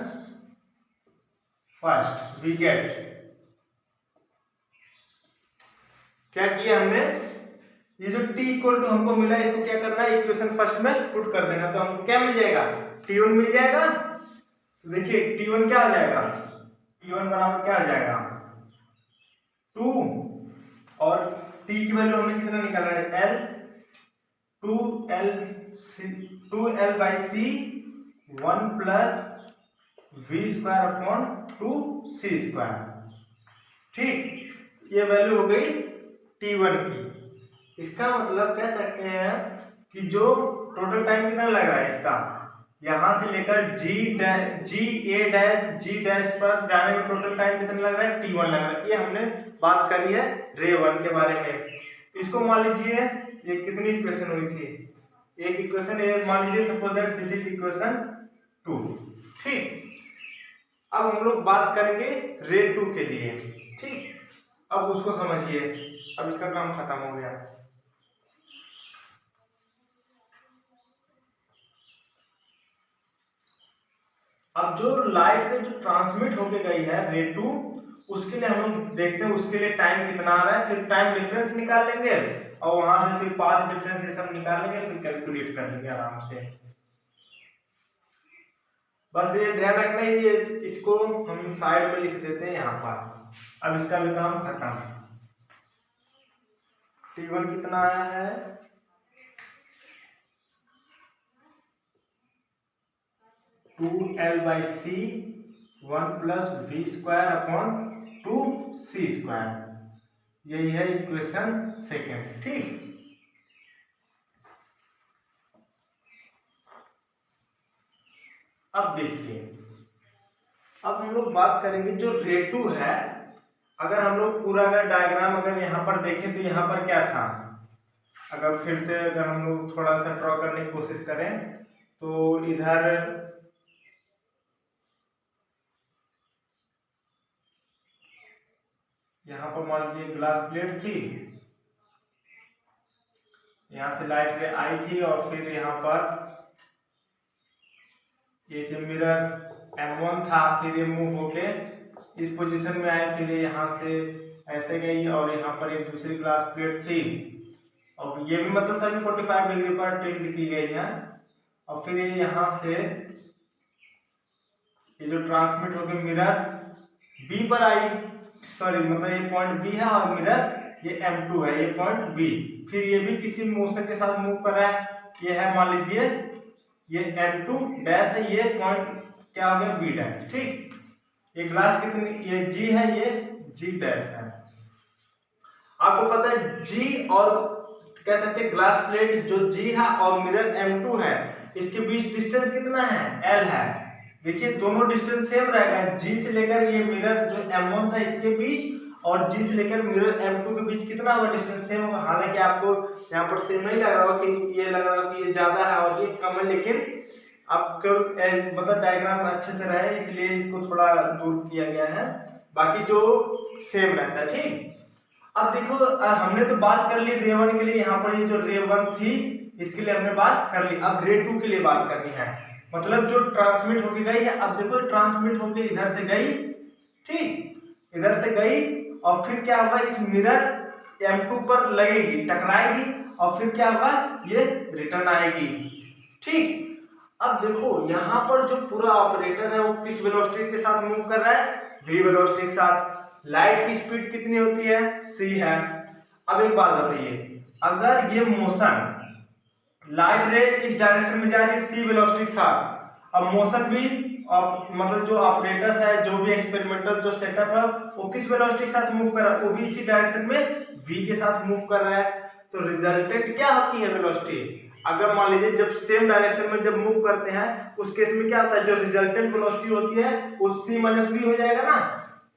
first, we get, क्या किया हमने, ये जो t इक्वल टू हमको मिला इसको क्या करना है, इक्वेशन फर्स्ट में पुट कर देना, तो हमको क्या मिल जाएगा, t1 मिल जाएगा। तो देखिए t1 क्या हो जाएगा, t1 बराबर क्या हो जाएगा 2, और t की वैल्यू हमने कितना निकाला है, l, 2l by C 1 plus we square upon 2 C square. ठीक, ये वैल्यू हो गई t1 की। इसका मतलब कह सकते हैं कि जो टोटल टाइम कितना लग रहा है इसका, यहां से लेकर जी डैश पर जाने में टोटल टाइम कितना लग रहा है, t1 लग रहा है। ये हमने बात करी है रे 1 के बारे में। इसको मान लीजिए ये कितनी इक्वेशन हुई थी, एक इक्वेशन, ये मान लीजिए suppose that this is equation 2। ठीक, अब हम लोग बात करेंगे रे 2 के लिए। ठीक, अब उसको समझिए, अब इसका काम खत्म हो गया। अब जो लाइट में जो ट्रांसमिट होके गई है रे 2, उसके लिए हम लोग देखते हैं उसके लिए टाइम कितना आ रहा है, फिर टाइम डिफरेंस निकाल लेंगे और वहां से फिर पाथ डिफरेंस ये सब निकाल लेंगे, फिर कैलकुलेट कर लेंगे आराम से। बस ये ध्यान रखना है, ये इसको हम साइड में लिख देते हैं यहाँ पर। अब इसका भी काम खत्म। t1 कितना आया है, 2l by C 1 plus we square upon 2 C square, यही है इक्वेशन सेकेंड। ठीक, अब देखिए, अब हम लोग बात करेंगे जो रेटू है। अगर हम लोग पूरा अगर डायग्राम अगर यहाँ पर देखें तो यहाँ पर क्या था, अगर फिर से अगर हम लोग थोड़ा सा ड्रॉ करने की कोशिश करें तो इधर यहाँ पर मान लीजिए ग्लास प्लेट थी, यहाँ से लाइट रे आई थी और फिर यहाँ पर ये जो मिरर M1 था, फिर ये मूव होके इस पोजीशन में आए, फिर ये यहाँ से ऐसे गई और यहाँ पर एक दूसरी ग्लास प्लेट थी और ये भी मतलब सभी 45 डिग्री पर टिल्ट की गई है और फिर ये यहाँ से ये जो ट्रांसमिट होकर मिरर B पर आई, सॉरी मतलब ये पॉइंट B है और मिरर ये M2 है, ये पॉइंट B, फिर ये भी किसी मोशन के साथ मूव कर रहा है, ये है मान लीजिए ये M2 डैश है, ये पॉइंट क्या हो गया B डैश। ठीक, ये ग्लास कितनी, ये G है, ये G डैश है। आपको पता है G और कह सकते हैं ग्लास प्लेट जो G है और मिरर M2 है, इसके बीच डिस्टेंस कितना है, L है। देखिए दोनों डिस्टेंस सेम रहेगा, G से लेकर ये मिरर जो M1 था इसके बीच और G से लेकर मिरर M2 के बीच कितना होगा डिस्टेंस, सेम होगा। हालांकि आपको यहाँ पर सेम नहीं लग रहा होगा कि ये लग रहा होगा कि ये ज्यादा है और ये कम है, लेकिन आपको मतलब डायग्राम अच्छे से रहे इसलिए इसको थोड़ा दूर किया गया है, बाकी जो सेम रहता है। ठीक, अब देखो हमने तो बात कर ली रे 1 के लिए, यहाँ पर ये जो रे 1 थी इसके लिए हमने बात कर ली, अब रे 2 के लिए बात करनी है, मतलब जो ट्रांसमिट होके गई है। अब देखो ट्रांसमिट होके इधर से गई, ठीक इधर से गई और फिर क्या होगा, इस मिरर M2 पर लगेगी, टकराएगी और फिर क्या होगा, ये रिटर्न आएगी। ठीक, अब देखो यहाँ पर जो पूरा ऑपरेटर है वो किस वेलोसिटी के साथ मूव कर रहा है, v वेलोसिटी के साथ। लाइट की स्पीड कितनी होती है, c है। अब एक बात बताइए, अगर ये मोशन लाइट रे इस डायरेक्शन में जा रही है c वेलोसिटी के साथ, अब मोशन भी मतलब जो ऑपरेटर्स है, जो भी एक्सपेरिमेंटल जो सेटअप है वो किस वेलोसिटी के साथ मूव कर रहा है, वो भी इसी डायरेक्शन में v के साथ मूव कर रहा है। तो रिजल्टेंट क्या होती है वेलोसिटी, अगर मान लीजिए जब सेम डायरेक्शन में जब मूव करते हैं उस केस में क्या होता है, जो रिजल्टेंट वेलोसिटी होती है वो c माइनस v हो जाएगा ना।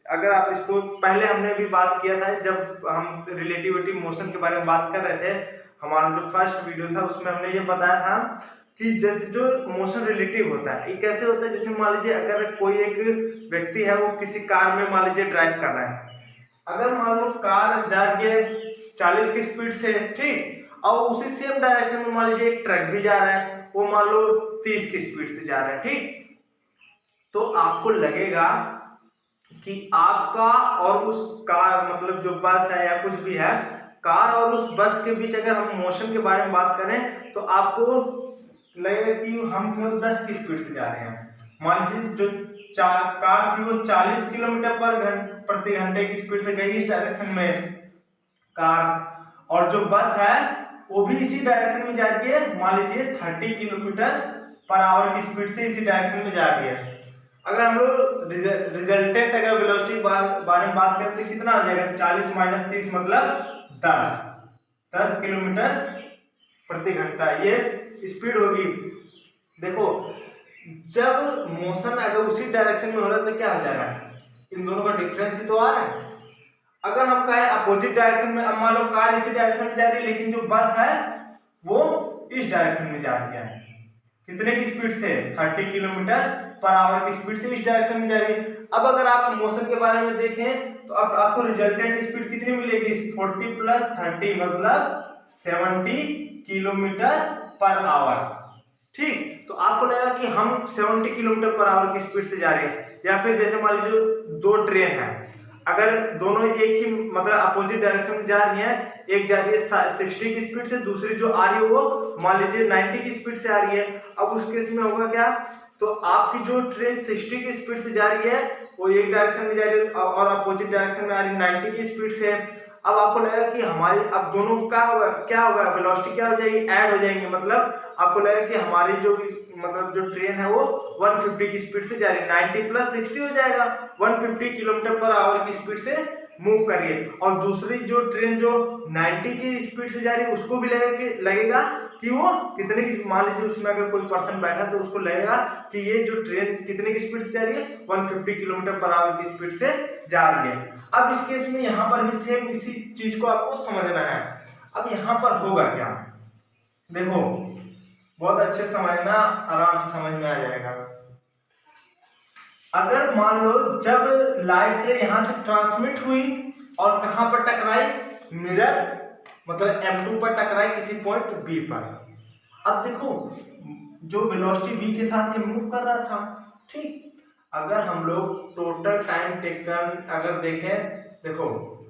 अगर आप इसको पहले हमने भी बात किया था जब हम रिलेटिविटी मोशन के बारे में बात कर रहे थे, हमारा जो फर्स्ट वीडियो था उसमें हमने ये बताया था कि जैसे जो मोशन रिलेटिव होता है ये कैसे होता है, जैसे मान लीजिए अगर कोई एक व्यक्ति है वो किसी कार में मान लीजिए ड्राइव कर रहा है, अगर मान लो कार जा रही है 40 की स्पीड से, ठीक, और उसी सेम डायरेक्शन में मान लीजिए एक ट्रक भी जा रहा है, वो मान लो 30 की स्पीड से जा रहा है, ठीक, तो आपको लगेगा कि आपका और उस कार मतलब जो बस है या कुछ भी है, कार और उस बस के बीच अगर हम मोशन के बारे में बात करें तो आपको लगेगा कि हम केवल 10 की स्पीड से जा रहे हैं। मान लीजिए जो कार थी वो 40 किलोमीटर प्रति घंटे की स्पीड से गई इस डायरेक्शन में कार, और जो बस है वो भी इसी डायरेक्शन में जा रही है, मान लीजिए 30 किलोमीटर पर आवर की स्पीड से इसी डायरेक्शन में जा रही है। अगर हम लोग रिजल्टेंट अगर वेलोसिटी बारे में बात करते कितना हो जाएगा, 40 माइनस 30 मतलब 10 किलोमीटर प्रति घंटा ये स्पीड होगी। देखो जब मोशन अगर उसी डायरेक्शन में हो रहा है तो क्या हो जाएगा, इन दोनों का डिफरेंस ही तो आ रहा है। अगर हम कहें अपोजिट डायरेक्शन में, अब मान लो कार इसी डायरेक्शन में जा रही है लेकिन जो बस है वो इस डायरेक्शन में जा रही है, कितने की स्पीड से, 30 किलोमीटर पर आवर की स्पीड से इस डायरेक्शन में जा रही है। अब अगर आप मोशन के बारे में देखें तो अब आपको रिजल्टेंट स्पीड कितनी मिलेगी, 40 प्लस 30 मतलब 70 किलोमीटर पर आवर, ठीक, तो आपको लगेगा कि हम 70 किलोमीटर पर आवर की स्पीड से जा रहे हैं। या फिर जैसे मान लीजिए दो ट्रेन है, अगर दोनों एक ही मतलब अपोजिट डायरेक्शन में जा रही है, एक जा रही है 60 की स्पीड से, दूसरी जो आ रही है वो मान लीजिए 90 की स्पीड से आ रही है, अब उस केस में होगा क्या, तो आपकी जो ट्रेन 60 की स्पीड से जा रही है वो एक डायरेक्शन में जा रही है और अपोजिट डायरेक्शन में आ रही है 90 की स्पीड से। अब आपको लगेगा कि हमारी अब दोनों क्या होगा वेलोसिटी क्या हो जाएगी, ऐड हो जाएंगे, मतलब आपको लगेगा कि हमारी जो मतलब जो ट्रेन है वो 150 की स्पीड से जा रही है, 90 प्लस 60 हो जाएगा, 150 किलोमीटर पर आवर की स्पीड से मूव करिए। और दूसरी जो ट्रेन जो 90 की स्पीड से जा रही है उसको भी लगेगा कि वो कितने की, मान लीजिए उसमें अगर कोई पर्सन बैठा तो उसको लगेगा कि ये जो ट्रेन कितने की स्पीड से जा रही है, 150 किलोमीटर पर आवर की स्पीड से जा रही है। अब इस केस में यहाँ पर भी सेम इसी चीज को आपको समझना है। अब यहाँ पर होगा क्या, देखो बहुत अच्छे समझना, आराम से समझ में आ जाएगा। अगर मान लो जब लाइट यहां से ट्रांसमिट हुई और कहां पर टकराई, मिरर मतलब M2 पर टकराई किसी पॉइंट B पर। अब देखो जो वेलोसिटी v के साथ ये मूव कर रहा था, ठीक। अगर हम लोग टोटल टाइम टेकन अगर देखें, देखो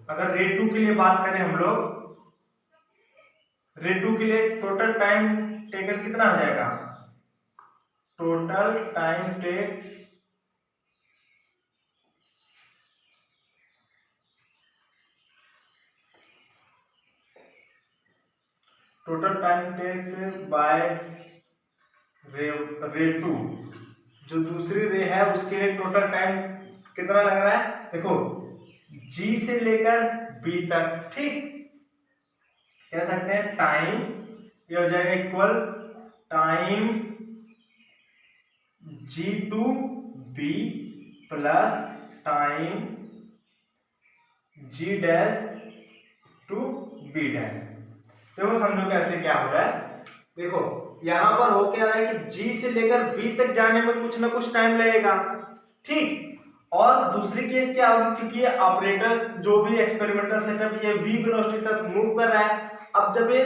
अगर रे 2 के लिए बात करें हम लोग, रे 2 के लिए टोटल टाइम टेकन कितना आ जाएगा, टोटल टाइम टेक बाय रे 2, जो दूसरी रे है उसके लिए टोटल टाइम कितना लग रहा है, देखो G से लेकर B तक, ठीक। कह सकते हैं टाइम ये हो जाएगा equal time G to B plus time G dash to B dash. देखो समझो कैसे क्या हो रहा है, देखो यहां पर हो क्या रहा है कि G से लेकर B तक जाने में कुछ ना कुछ टाइम लगेगा, ठीक। और दूसरी केस क्या होगी, क्योंकि ये ऑपरेटर्स जो भी एक्सपेरिमेंटल सेटअप ये v वेलोसिटी के साथ मूव कर रहा है। अब जब ये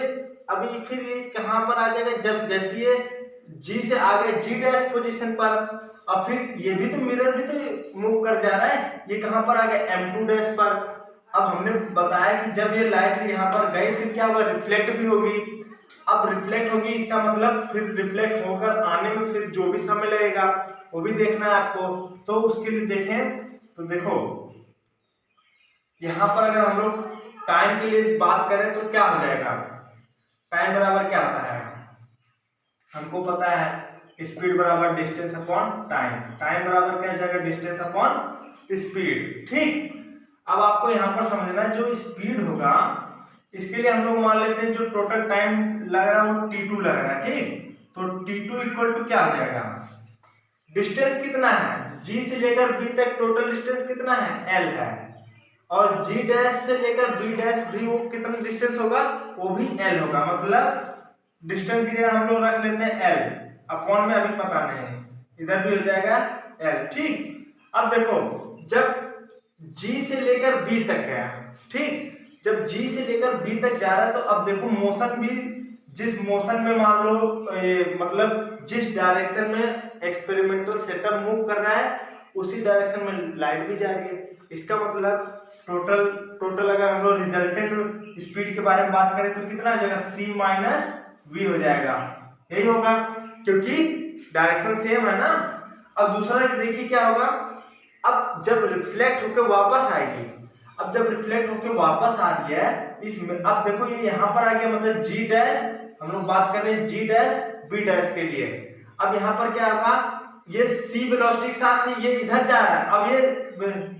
अभी फिर ये कहां पर आ जाएगा, जब जैसे ये G से आगे G डैश पोजीशन पर, अब फिर ये भी तो मिरर भी तो मूव कर जा रहा है, ये कहां पर आ गया M2 डैश पर। अब हमने बताया कि जब ये लाइट यहाँ पर गई फिर क्या होगा, रिफ्लेक्ट भी होगी। अब रिफ्लेक्ट होगी इसका मतलब फिर रिफ्लेक्ट होकर आने में फिर जो भी समय लगेगा वो भी देखना है आपको। तो उसके लिए देखें तो देखो यहाँ पर अगर हम लोग टाइम के लिए बात करें तो क्या हो जाएगा, टाइम बराबर क्या होता है, हमको पता है स्पीड बराबर डिस्टेंस अपॉन टाइम, टाइम बराबर क्या हो जाएगा, डिस्टेंस अपॉन स्पीड, ठीक। अब आपको यहाँ पर समझना है जो स्पीड होगा इसके लिए हम लोग मान लेते हैं जो टोटल टाइम लग रहा है वो T2 लग रहा है, ठीक। तो T2 इक्वल टू क्या हो जाएगा, डिस्टेंस कितना है G से लेकर B तक टोटल डिस्टेंस कितना है, L है, और G डैश से लेकर B डैश भी वो कितना डिस्टेंस होगा, वो भी L होगा। मतलब डिस्टेंस की जगह हम लोग रख लेते हैं L, अपॉन में अभी पता नहीं, इधर भी हो जाएगा L, ठीक। अब देखो जब G से लेकर B तक गया, ठीक, जब G से लेकर B तक जा रहा है तो अब देखो मोशन भी, जिस मोशन में मान लो मतलब जिस डायरेक्शन में एक्सपेरिमेंटल सेटअप मूव कर रहा है उसी डायरेक्शन में लाइट भी जा रही है। इसका मतलब टोटल अगर हम लोग रिजल्टेंट स्पीड के बारे में बात करें तो कितना हो जाएगा, C माइनस V हो जाएगा, यही होगा क्योंकि डायरेक्शन सेम है ना। अब दूसरा देखिए क्या होगा, अब जब रिफ्लेक्ट होकर वापस आएगी, अब जब रिफ्लेक्ट होकर वापस आ रही है इसमें, अब देखो ये यहाँ पर आ गया मतलब G डैश, हम लोग बात कर रहे हैं G डैश B डैश के लिए। अब यहाँ पर क्या होगा, ये C वेलोसिटी के साथ ये इधर जा रहा है, अब ये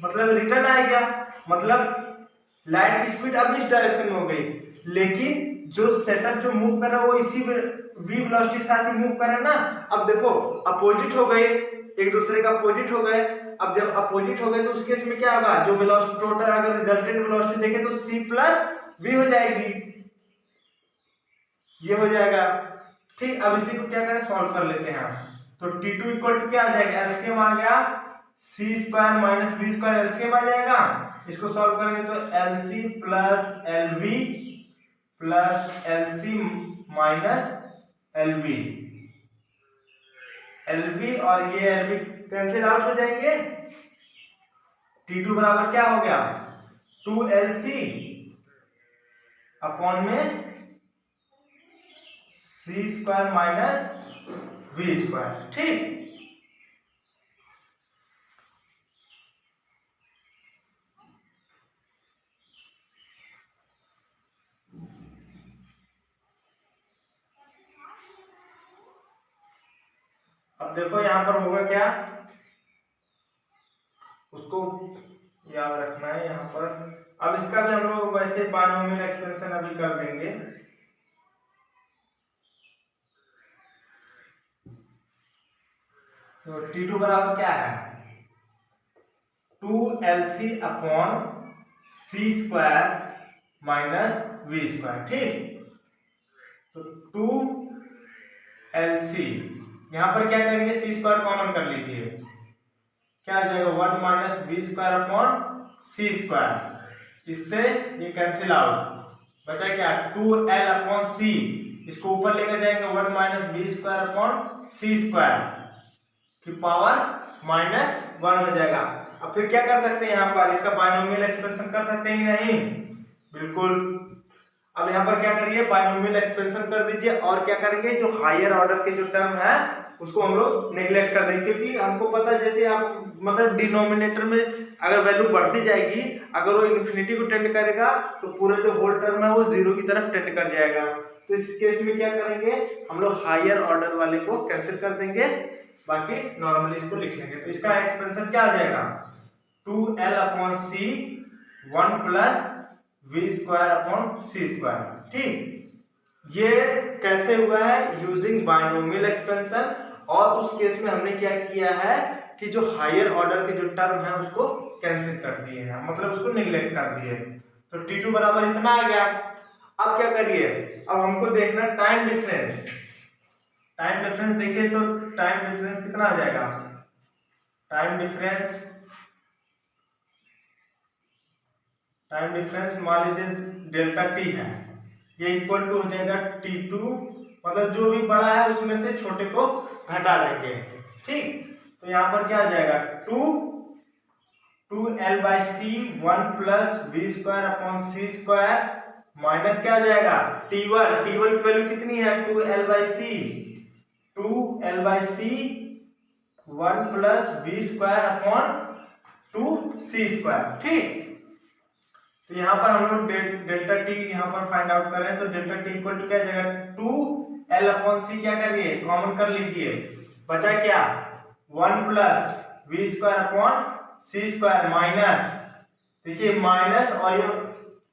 मतलब रिटर्न आएगा, मतलब लाइट की स्पीड अब इस डायरेक्शन में हो गई, लेकिन जो सेटअप जो मूव कर रहा है वो इसी v वेलोसिटी के साथ ही मूव कर रहा है ना। अब देखो अपोजिट हो गए, एक दूसरे का अपोजिट हो गए। अब जब अपोजिट हो गए तो उस केस में क्या होगा, जो वेलोसिटी टोटल अगर रिजल्टेंट वेलोसिटी देखें तो C प्लस V हो जाएगी, ये हो जाएगा, ठीक। अब इसी को क्या करें, सॉल्व कर लेते हैं। तो T2 इक्वल टू क्या आ जाएगा, एलसीएम आ गया C square minus V square, LCM आ जाएगा। इसको सॉल्व करेंगे तो LC plus LV plus LC minus LV, LV और ये LV कैंसिल आउट हो जाएंगे। T2 बराबर क्या हो गया, 2LC अपॉन में C square minus V square, ठीक। अब देखो यहां पर होगा क्या, उसको याद रखना है यहाँ पर। अब इसका भी हम लोग वैसे बायनोमियल एक्सपेंशन अभी कर देंगे। तो T2 बराबर क्या है 2LC upon C square minus V square. ठीक, तो 2LC यहां पर क्या करेंगे C स्क्वायर कॉमन कर लीजिए, क्या आ जाएगा 1 minus V square upon C square, इससे ये कैंसिल आउट, बचा क्या 2L अपॉन C, इसको ऊपर लेकर जाएंगे 1 minus V square upon C square की पावर -1 हो जाएगा। अब फिर क्या कर सकते हैं, यहाँ पर इसका बायनोमियल एक्सपेंशन कर सकते हैं कि नहीं, बिल्कुल। अब यहाँ पर क्या करिए बायनोमियल एक्सपेंशन कर दीजिए, और क्या करेंगे जो हायर ऑर्डर के जो टर्म है उसको हम लोग नेग्लेक्ट कर देंगे, क्योंकि हमको पता है जैसे आप मतलब डिनोमिनेटर में अगर वैल्यू बढ़ती जाएगी, अगर वो इन्फिनिटी को टेंड करेगा तो पूरा जो होल टर्म है वो जीरो की तरफ टेंड कर जाएगा। तो इस केस में क्या करेंगे हम लोग हायर ऑर्डर वाले को कैंसिल कर देंगे, बाकी नॉर्मली इसको लिख लेंगे। तो इसका एक्सपेंशन क्या आ जाएगा 2L upon C 1 plus V square upon C square. ठीक, ये कैसे हुआ है यूजिंग बायनोमियल एक्सपेंशन, और उस केस में हमने क्या किया है कि जो हायर ऑर्डर के जो टर्म है उसको कैंसिल कर दिए हैं, मतलब उसको नेग्लेक्ट कर दिए। तो T2 बराबर इतना आ गया। अब क्या करिए, अब हमको देखना टाइम डिफरेंस। टाइम डिफरेंस देखिए तो टाइम डिफरेंस कितना आ जाएगा, टाइम डिफरेंस मान लीजिए डेल्टा टी है, ये इक्वल टू हो जाएगा T2, मतलब जो भी बड़ा है उसमें से छोटे को घटा देंगे। ठीक, तो यहाँ पर क्या आ जाएगा 2L by C 1 plus V square upon C square minus क्या आ जाएगा T1 की वैल्यू कितनी है 2L by C 1 plus V square upon 2C square. ठीक, तो यहाँ पर हम लोग डेल्टा टी यहाँ पर फाइंड आउट कर रहे हैं, तो डेल्टा टी इक्वल टू क्या जाएगा 2L अपॉन C, क्या करिए कॉमन कर लीजिए, बचा क्या 1 plus V square upon C square minus, देखिए माइनस और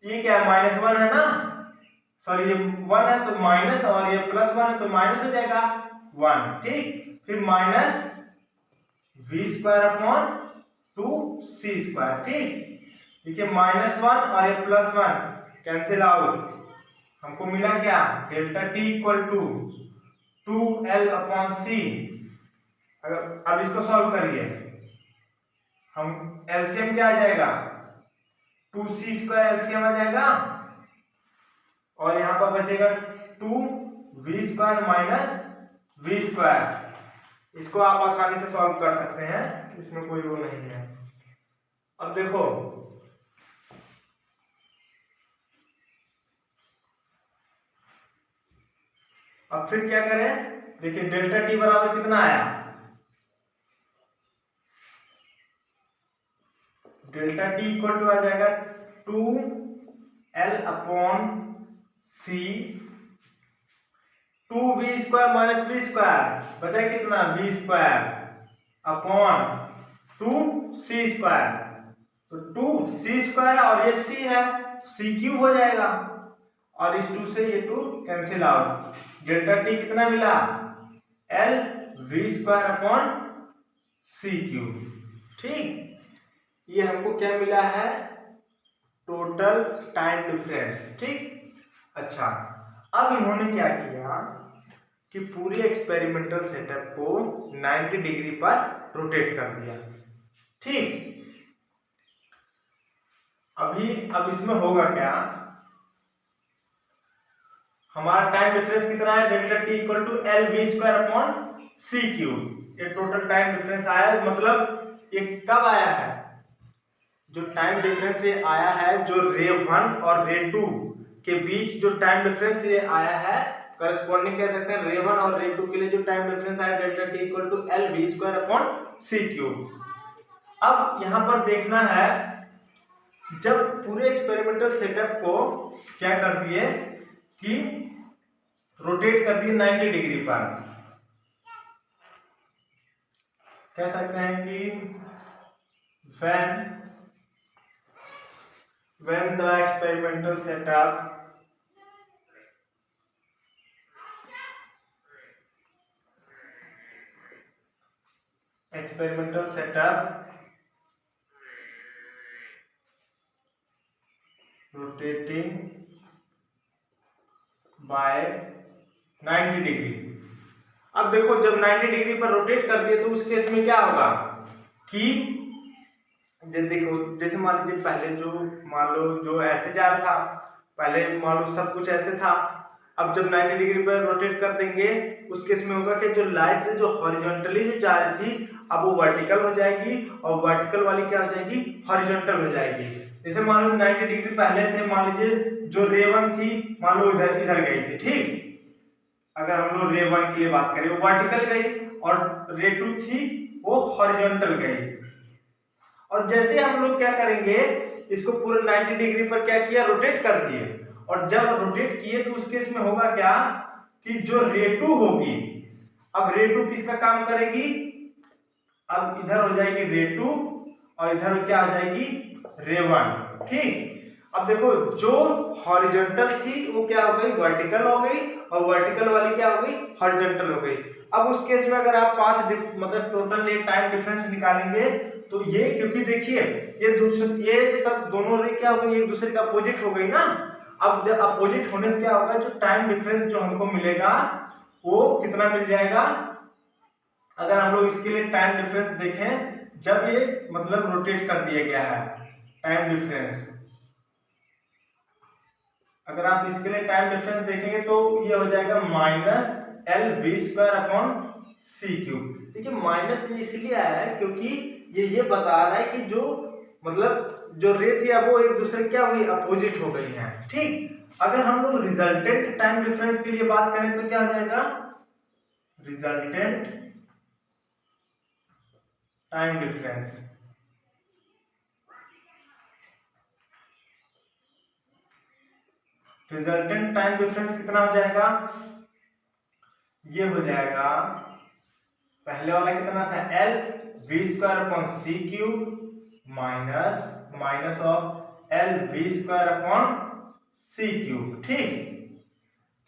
ये क्या है -1 है ना, सॉरी ये 1 है तो माइनस, और ये +1 है तो माइनस हो जाएगा 1। ठीक, फिर minus V square upon 2C square. ठीक, देखिए -1 और ये +1 कैंसिल आउट, हमको मिला क्या delta T equal to 2L upon C। अब इसको सॉल्व करिए, हम एलसीएम क्या आ जाएगा 2C स्क्वायर एलसीएम आ जाएगा, और यहाँ पर बचेगा 2V square minus V square. इसको आप आसानी से सॉल्व कर सकते हैं, इसमें कोई वो नहीं है। अब देखो अब फिर क्या करें, देखिए डेल्टा टी बराबर कितना आया, डेल्टा टी इक्वल टू आ जाएगा 2L upon C 2V square minus V square, बचा कितना V square upon 2C square, तो 2C स्क्वायर और ये C है C क्यूब हो जाएगा, और इस 2 से ये 2 कैंसिल आउट, डेल्टा टी कितना मिला L V square upon C cube. ठीक, ये हमको क्या मिला है टोटल टाइम डिफरेंस। ठीक, अच्छा अब इन्होंने क्या किया कि पूरे एक्सपेरिमेंटल सेटअप को 90 डिग्री पर रोटेट कर दिया। ठीक, अब इसमें होगा क्या, हमारा टाइम डिफरेंस कितना है delta T equal to L V square upon C cube, ये टोटल टाइम डिफरेंस आया, मतलब ये कब आया है, जो टाइम डिफरेंस ये आया है जो रे 1 और रे 2 के बीच जो टाइम डिफरेंस ये आया है, करस्पॉन्डिंग कह सकते हैं रे 1 और रे 2 के लिए जो टाइम डिफरेंस आया delta T equal to L V square upon C cube. अब यहाँ पर देखना है, जब पूरे एक्सपेरिमेंटल सेटअप को क्या कर दिए कि रोटेट कर दिए 90 डिग्री पर, कह सकते हैं कि when the experimental setup experimental setup rotating by 90 degree. अब देखो जब 90 डिग्री पर रोटेट कर दिए तो उस केस में क्या होगा कि देखो जैसे मान लीजिए पहले जो मान लो जो ऐसे जा रहा था, पहले मान लो सब कुछ ऐसे था, अब जब 90 डिग्री पर रोटेट कर देंगे उस केस में होगा कि जो लाइट जो हॉरिजॉन्टली जो जा रही थी अब वो वर्टिकल हो जाएगी और वर्टिकल वाली क्या हो जाएगी, हॉरिजॉन्टल हो जाएगी। जैसे मान लो 90 डिग्री पहले से मान लीजिए जो रे वन थी मान लो इधर इधर गई थी, ठीक, अगर हम लोग रे वन के लिए बात करें वो वर्टिकल गई और रे टू थी वो हॉरिजॉन्टल गई। और जैसे हम लोग क्या करेंगे इसको पूरे 90 डिग्री पर क्या किया, रोटेट कर दिए, और जब रोटेट किए तो उस केस में होगा क्या कि जो रे टू होगी, अब रे टू किसका काम करेगी, अब इधर हो जाएगी रे टू और इधर क्या हो जाएगी रे वन, ठीक। अब देखो जो हॉरिजॉन्टल थी वो क्या हो गई, वर्टिकल हो गई, और वर्टिकल वाली क्या हो गई, हॉरिजॉन्टल हो गई। अब उस केस में अगर आप पाथ मतलब टोटल ये टाइम डिफरेंस निकालेंगे तो ये, क्योंकि देखिए ये सब दोनों रे क्या हो गई, एक दूसरे के अपोजिट हो गई ना। अब जब अपोजिट होने से क्या होगा, जो टाइम डिफरेंस जो हमको मिलेगा वो कितना मिल जाएगा, अगर हम लोग इसके लिए टाइम डिफरेंस देखें जब ये मतलब रोटेट कर दिया गया है, टाइम डिफरेंस अगर आप इसके लिए टाइम डिफरेंस देखेंगे तो ये हो जाएगा minus L we square upon C cube. देखिए माइनस इसलिए आया है क्योंकि ये बता रहा है कि जो मतलब जो रे थी अब वो एक दूसरे क्या हुई, अपोजिट हो गई है, ठीक। अगर हम लोग रिजल्टेंट टाइम डिफरेंस के लिए बात करें तो क्या हो जाएगा, resultant time difference resultant time difference कितना हो जाएगा, ये हो जाएगा पहले वाला कितना था, L we square upon C cube minus of L we square upon C cube, ठीक।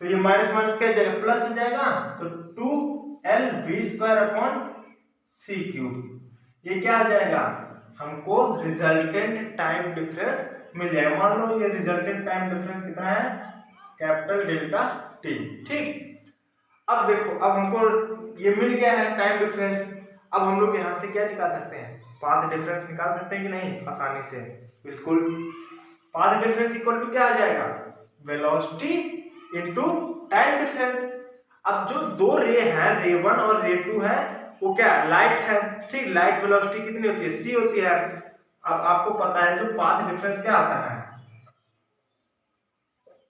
तो ये माइनस माइनस क्या जाएगा, प्लस हो जाएगा, तो 2 एल वी स्क्वायर अपॉन सी क्यूब। ये क्या हो जाएगा, हमको रिजल्टेंट टाइम डिफरेंस मिल जाएगा। मान लो ये रिजल्टेंट टाइम डिफरेंस कितना है, कैपिटल डेल्टा टी, ठीक। अब देखो अब हमको ये मिल गया है टाइम डिफरेंस, अब हम लोग यहाँ से क्या निकाल सकते हैं, पाथ डिफरेंस निकाल सकते हैं कि नहीं, आसानी से, बिल्कुल। पाथ डिफरेंस इक्वल टू क्या आ जाएगा, वेलोसिटी इनटू टाइम डिफरेंस। अब जो दो रे हैं, रे वन और रे टू है, वो क्या लाइट है, ठीक, लाइट वेलोसिटी कितनी होती है, सी होती है। अब आपको पता है जो पाथ डिफरेंस क्या आता है,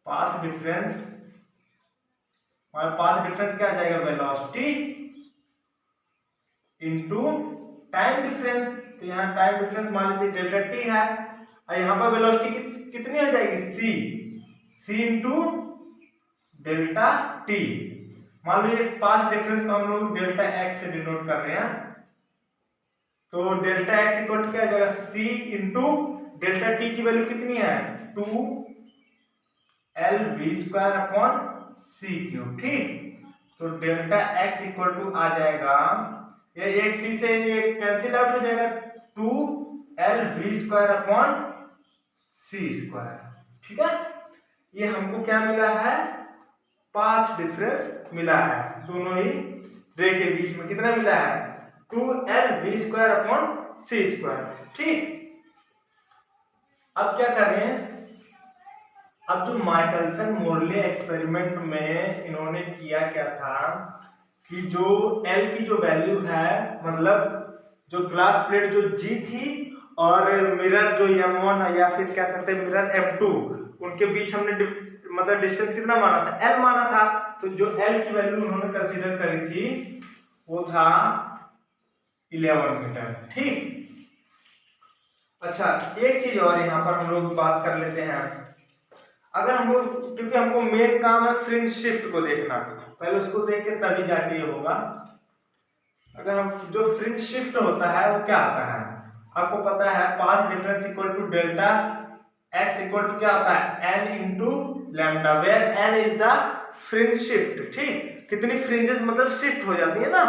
पाथ डिफरेंस क्या आ जाएगा, वेलोसिटी इनटू टाइम डिफरेंस। तो यहाँ टाइम डिफरेंस मान लीजिए डेल्टा टी है और यहाँ पर वेलोसिटी कितनी हो जाएगी, सी इंटू डेल्टा टी। मान लीजिए पाथ डिफरेंस को हम लोग डेल्टा एक्स से डिनोट कर रहे हैं, तो डेल्टा एक्स इक्वल टू क्या आ जाएगा, सी इंटू डेल्टा टी की वैल्यू कितनी है, 2 एल वी स्क्वायर अपॉन सी क्यूब, ठीक। तो डेल्टा एक्स इक्वल टू आ जाएगा, ये एक सी से ये कैंसिल आउट हो जाएगा, 2 L V square upon C square, ठीक है। ये हमको क्या मिला है, पाथ डिफरेंस मिला है, दोनों ही रे के बीच में कितना मिला है, 2 L V square upon C square, ठीक। अब क्या कर रहे हैं, अब जो माइकलसन मोरले एक्सपेरिमेंट में इन्होंने किया क्या था कि जो L की जो वैल्यू है, मतलब जो ग्लास प्लेट जो G थी और मिरर जो M1 या फिर कह सकते हैं मिरर M2, उनके बीच हमने मतलब डिस्टेंस कितना माना था, L माना था। तो जो L की वैल्यू उन्होंने कंसीडर करी थी वो था 11 मीटर, ठीक। अच्छा एक चीज और यहाँ पर हम लोग बात कर लेते हैं, अगर हम लोग, क्योंकि हमको मेन काम है फ्रिंज शिफ्ट को देखना, पहले उसको देख के तभी जाके ये होगा। अगर हम जो फ्रिंज शिफ्ट होता है वो क्या आता है, आपको पता है path difference equal to delta X equal to क्या होता है, N into lambda, where N is the fringe shift, ठीक। कितनी फ्रिंजेस मतलब शिफ्ट हो जाती है ना,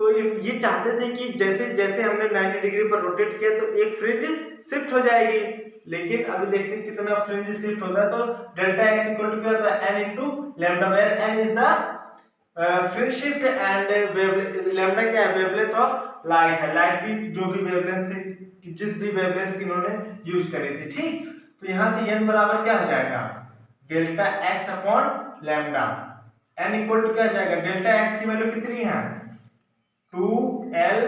तो ये चाहते थे कि जैसे जैसे हमने 90 डिग्री पर रोटेट किया तो एक फ्रिंज शिफ्ट हो जाएगी, लेकिन अभी देखते हैं कितना फ्रिंज शिफ्ट होता है। तो डेल्टा एक्स इक्वल टू क्या होता है, N into lambda, where N is the fringe shift and lambda क्या है, वेवलेंथ ऑफ लाइट है, लाइट की जो भी वेवलेंथ थी, जिस भी वेवलेंथ की इन्होंने यूज करी थी। ठीक, तो यहाँ से एन बराबर क्या हो जाएगा, delta X upon lambda. N equal to क्या हो जाएगा, डेल्टा एक्स की वैल्यू कितनी है 2l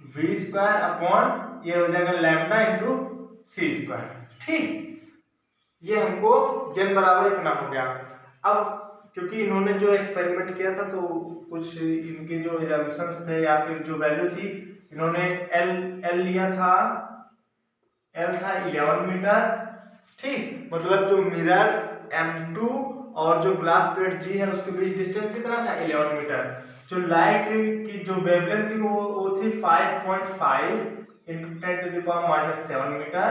v स्क्वायर अपॉन ये हो जाएगा लैम्डा इंटू सी स्क्वायर। ठीक, ये हमको जन बराबर इतना हो गया। अब क्योंकि इन्होंने जो एक्सपेरिमेंट किया था तो कुछ इनके जो assumptions थे या फिर जो वैल्यू थी, इन्होंने एल लिया था, एल था 11 मीटर। ठीक, मतलब जो मिरर M2 और जो ग्लास प्लेट G है उसके बीच डिस्टेंस कितना था 11 मीटर। जो लाइट की जो वेवलेंथ थी वो थी 5.5 into 10 to the power -7 metre,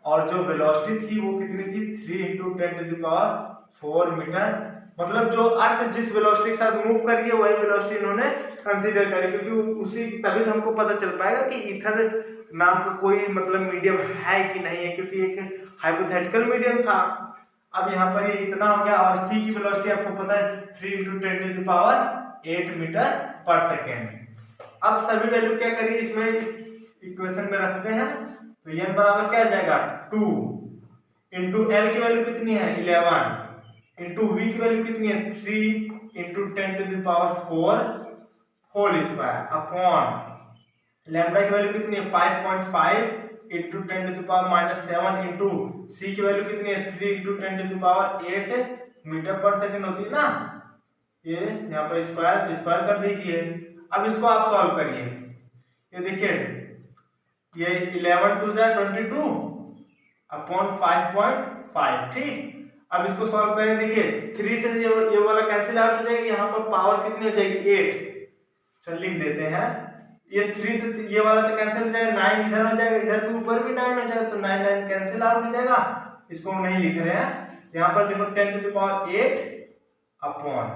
और जो वेलोसिटी थी वो कितनी थी 3 into 10 to the power 4 metre. मतलब जो अर्थ जिस वेलोसिटी के साथ मूव कर रही है वही वेलोसिटी इन्होंने कंसीडर करी, क्योंकि उसी तभी तो हमको पता चल पाएगा कि ईथर नाम का कोई मतलब मीडियम है कि नहीं है, क्योंकि एक हाइपोथेटिकल मीडियम था। अब यहाँ पर ये इतना हो गया, और सी की वेलोसिटी आपको पता है 3 into 10 to the power 8 metre पर सेकेंड। अब सभी वैल्यू क्या करिए इसमें इस इक्वेशन में रखते हैं, तो n बराबर क्या आ जाएगा 2 इंटू एल की वैल्यू कितनी है 11 इंटू वी की वैल्यू कितनी है 3 into 10 to the power 4 whole square upon lambda की वैल्यू कितनी है 5.5 into 10 to the power -7 into c की वैल्यू कितनी है 3 into 10 to the power 8 metre पर सेकेंड होती है ना, ये यहाँ पर स्क्वायर तो स्क्वायर कर दीजिए। अब इसको आप सॉल्व करिए, ये देखिए ये 11 टू 22 अपॉन 5.5। ठीक, अब इसको सॉल्व करें, देखिए 3 से ये वाला कैंसिल आउट हो जाएगा, यहाँ पर पावर कितनी हो जाएगी 8। चल लिख देते हैं, ये 3 से ये वाला तो कैंसिल हो जाएगा, 9 इधर हो जाएगा, इधर भी ऊपर भी 9 हो जाएगा, तो 9 9 कैंसिल आउट हो जाएगा। इसको हम नहीं लिख रहे हैं, यहाँ पर देखो 10 टू द पावर 8 अपॉन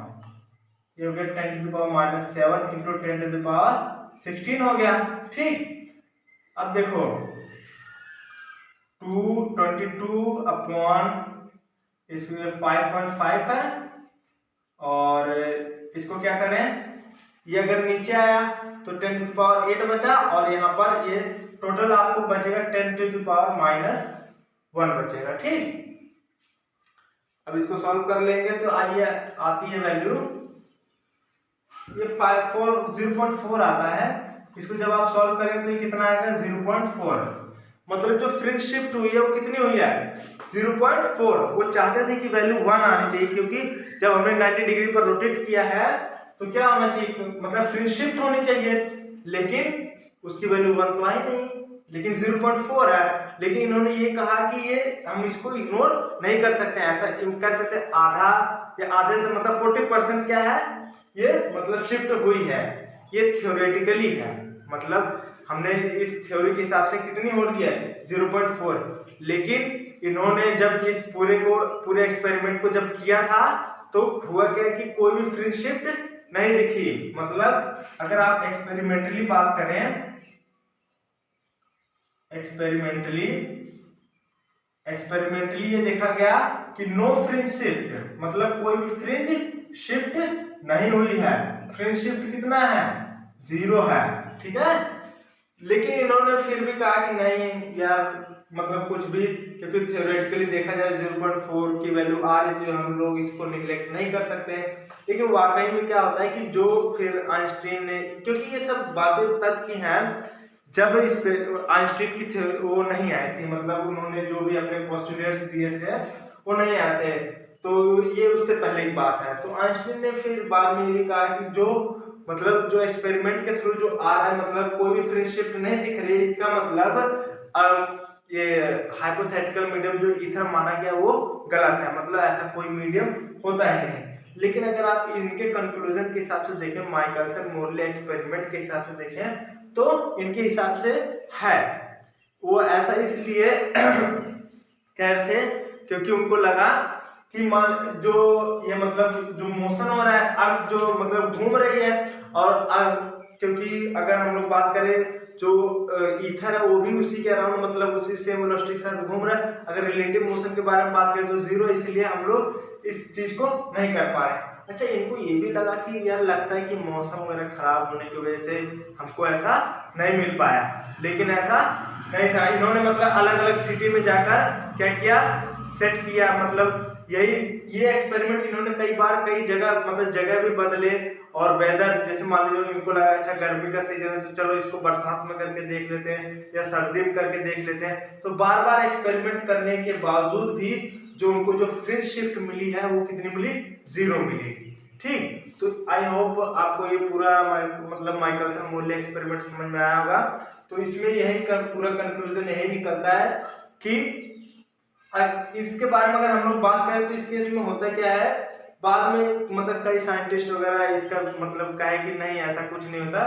ये हो गया 10 to the power -7 into 10 to the power 16 हो गया। ठीक, अब देखो 222 अपॉन इसमें 5.5 है, और इसको क्या करें, ये अगर नीचे आया तो 10 टू द पावर 8 बचा, और यहाँ पर ये टोटल आपको बचेगा 10 टू द पावर -1 बचेगा। ठीक, अब इसको सॉल्व कर लेंगे तो आइए आती है वैल्यू, ये 0.4 आता है। इसको जब आप सॉल्व करें तो ये कितना आएगा 0.4, मतलब जो फ्रिंज शिफ्ट हुई है वो कितनी हुई है 0.4। वो चाहते थे कि वैल्यू 1 आनी चाहिए, क्योंकि जब हमने 90 डिग्री पर रोटेट किया है तो क्या होना चाहिए, मतलब फ्रिंज शिफ्ट होनी चाहिए, लेकिन उसकी वैल्यू 1 तो आई नहीं, लेकिन 0.4 है। लेकिन इन्होंने ये कहा कि ये हम इसको इग्नोर नहीं कर सकते, ऐसा कह सकते आधा या आधे से मतलब 40% क्या है ये मतलब शिफ्ट हुई है, ये थियोरेटिकली है, मतलब हमने इस थ्योरी के हिसाब से कितनी हो रही है 0.4। लेकिन इन्होंने जब इस पूरे एक्सपेरिमेंट को जब किया था तो हुआ क्या कि कोई भी फ्रिंज शिफ्ट नहीं दिखी। मतलब अगर आप एक्सपेरिमेंटली बात करें, एक्सपेरिमेंटली ये देखा गया कि नो फ्रिंज शिफ्ट, मतलब कोई भी फ्रिंज शिफ्ट नहीं हुई है। फ्रिंज शिफ्ट कितना है 0 है, ठीक है। लेकिन इन्होंने फिर भी कहा कि नहीं यार, मतलब कुछ भी, क्योंकि थ्योरेटिकली देखा जाए 0.4 की वैल्यू आ रही तो हम लोग इसको निगलेक्ट नहीं कर सकते। लेकिन वाकई में क्या होता है कि जो फिर आइंस्टीन ने, क्योंकि ये सब बातें तब की हैं जब इस पे आइंस्टीन की वो नहीं आए थे, मतलब उन्होंने जो भी अपने पोस्टुलेट्स दिए थे वो नहीं आए थे, तो ये उससे पहले की बात है। तो आइंस्टीन ने फिर बाद में ये भी कहा कि जो मतलब जो एक्सपेरिमेंट के थ्रू जो आ रहा है, मतलब कोई भी फ्रिंज शिफ्ट नहीं दिख रही है, इसका मतलब ये हाइपोथेटिकल मीडियम जो ईथर माना गया वो गलत है, मतलब ऐसा कोई मीडियम होता ही नहीं। लेकिन अगर आप इनके कंक्लूजन के हिसाब से देखें, माइकलसन मोरले एक्सपेरिमेंट के हिसाब से देखें, तो इनके हिसाब से है वो ऐसा इसलिए कह रहे थे क्योंकि उनको लगा कि जो ये मतलब जो मोशन हो रहा है, अर्थ जो मतलब घूम रही है और क्योंकि अगर हम लोग बात करें जो ईथर है वो भी उसी के अराउंड मतलब उसी सेम वेलोसिटी के साथ घूम रहा है। अगर रिलेटिव मोशन के बारे में बात करें तो जीरो, इसलिए हम लोग इस चीज को नहीं कर पा रहे। अच्छा, इनको ये भी लगा कि यार लगता है कि मौसम वगैरह खराब होने की वजह से हमको ऐसा नहीं मिल पाया, लेकिन ऐसा नहीं था। इन्होंने मतलब अलग अलग सिटी में जाकर क्या किया, सेट किया, मतलब यही ये एक्सपेरिमेंट इन्होंने कई बार कई जगह मतलब जगह भी बदले, और वेदर जैसे मान लीजिए इनको लगा अच्छा गर्मी का सीजन है तो चलो इसको बरसात में करके देख लेते हैं या सर्दी में करके देख लेते हैं। तो बार बार एक्सपेरिमेंट करने के बावजूद भी जो उनको जो फेज शिफ्ट मिली है वो कितनी मिली, जीरो मिली। ठीक, तो आई होप आपको ये पूरा मतलब माइकलसन मोरले एक्सपेरिमेंट समझ में आया होगा। तो इसमें यही पूरा कंक्लूजन यही निकलता है कि इसके बारे में अगर हम लोग बात करें तो इस केस में होता क्या है, बाद में मतलब कई साइंटिस्ट वगैरह इसका मतलब कहे कि नहीं ऐसा कुछ नहीं होता,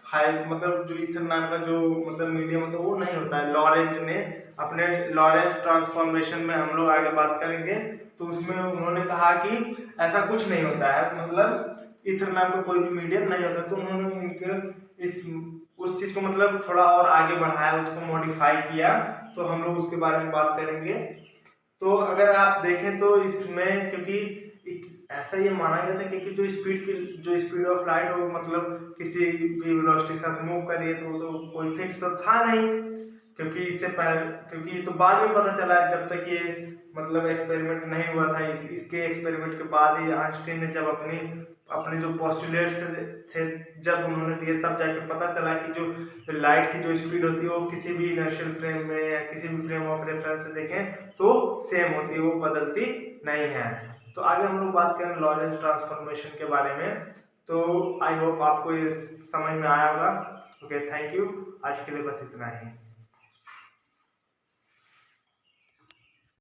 हाई मतलब जो ईथर नाम का जो मतलब मीडियम होता है वो नहीं होता है। लॉरेंज ने अपने लॉरेंज ट्रांसफॉर्मेशन में हम लोग आगे बात करेंगे तो उसमें उन्होंने कहा कि ऐसा कुछ नहीं होता है, मतलब ईथर नाम का कोई भी मीडियम नहीं होता। तो उन्होंने इनके इस उस चीज को मतलब थोड़ा और आगे बढ़ाया, उसको मॉडिफाई किया, तो हम लोग उसके बारे में बात करेंगे। तो अगर आप देखें तो इसमें क्योंकि ऐसा ये माना गया था क्योंकि जो स्पीड ऑफ लाइट हो मतलब किसी भी वेलोसिटी के साथ मूव करिए तो कोई फिक्स तो था नहीं, क्योंकि इससे पहले क्योंकि ये तो बाद में पता चला जब तक ये मतलब एक्सपेरिमेंट नहीं हुआ था। इसके एक्सपेरिमेंट के बाद ही आइंस्टीन ने जब अपने जो पोस्टुलेट्स थे जब उन्होंने दिए तब जाके पता चला कि जो लाइट की जो स्पीड होती है वो किसी भी इनर्शियल फ्रेम में या किसी भी फ्रेम ऑफ रेफरेंस से देखें तो सेम होती है, वो बदलती नहीं है। तो आगे हम लोग बात करें लॉरेंज ट्रांसफॉर्मेशन के बारे में। तो आई होप आपको ये समझ में आया होगा। ओके, थैंक यू, आज के लिए बस इतना ही।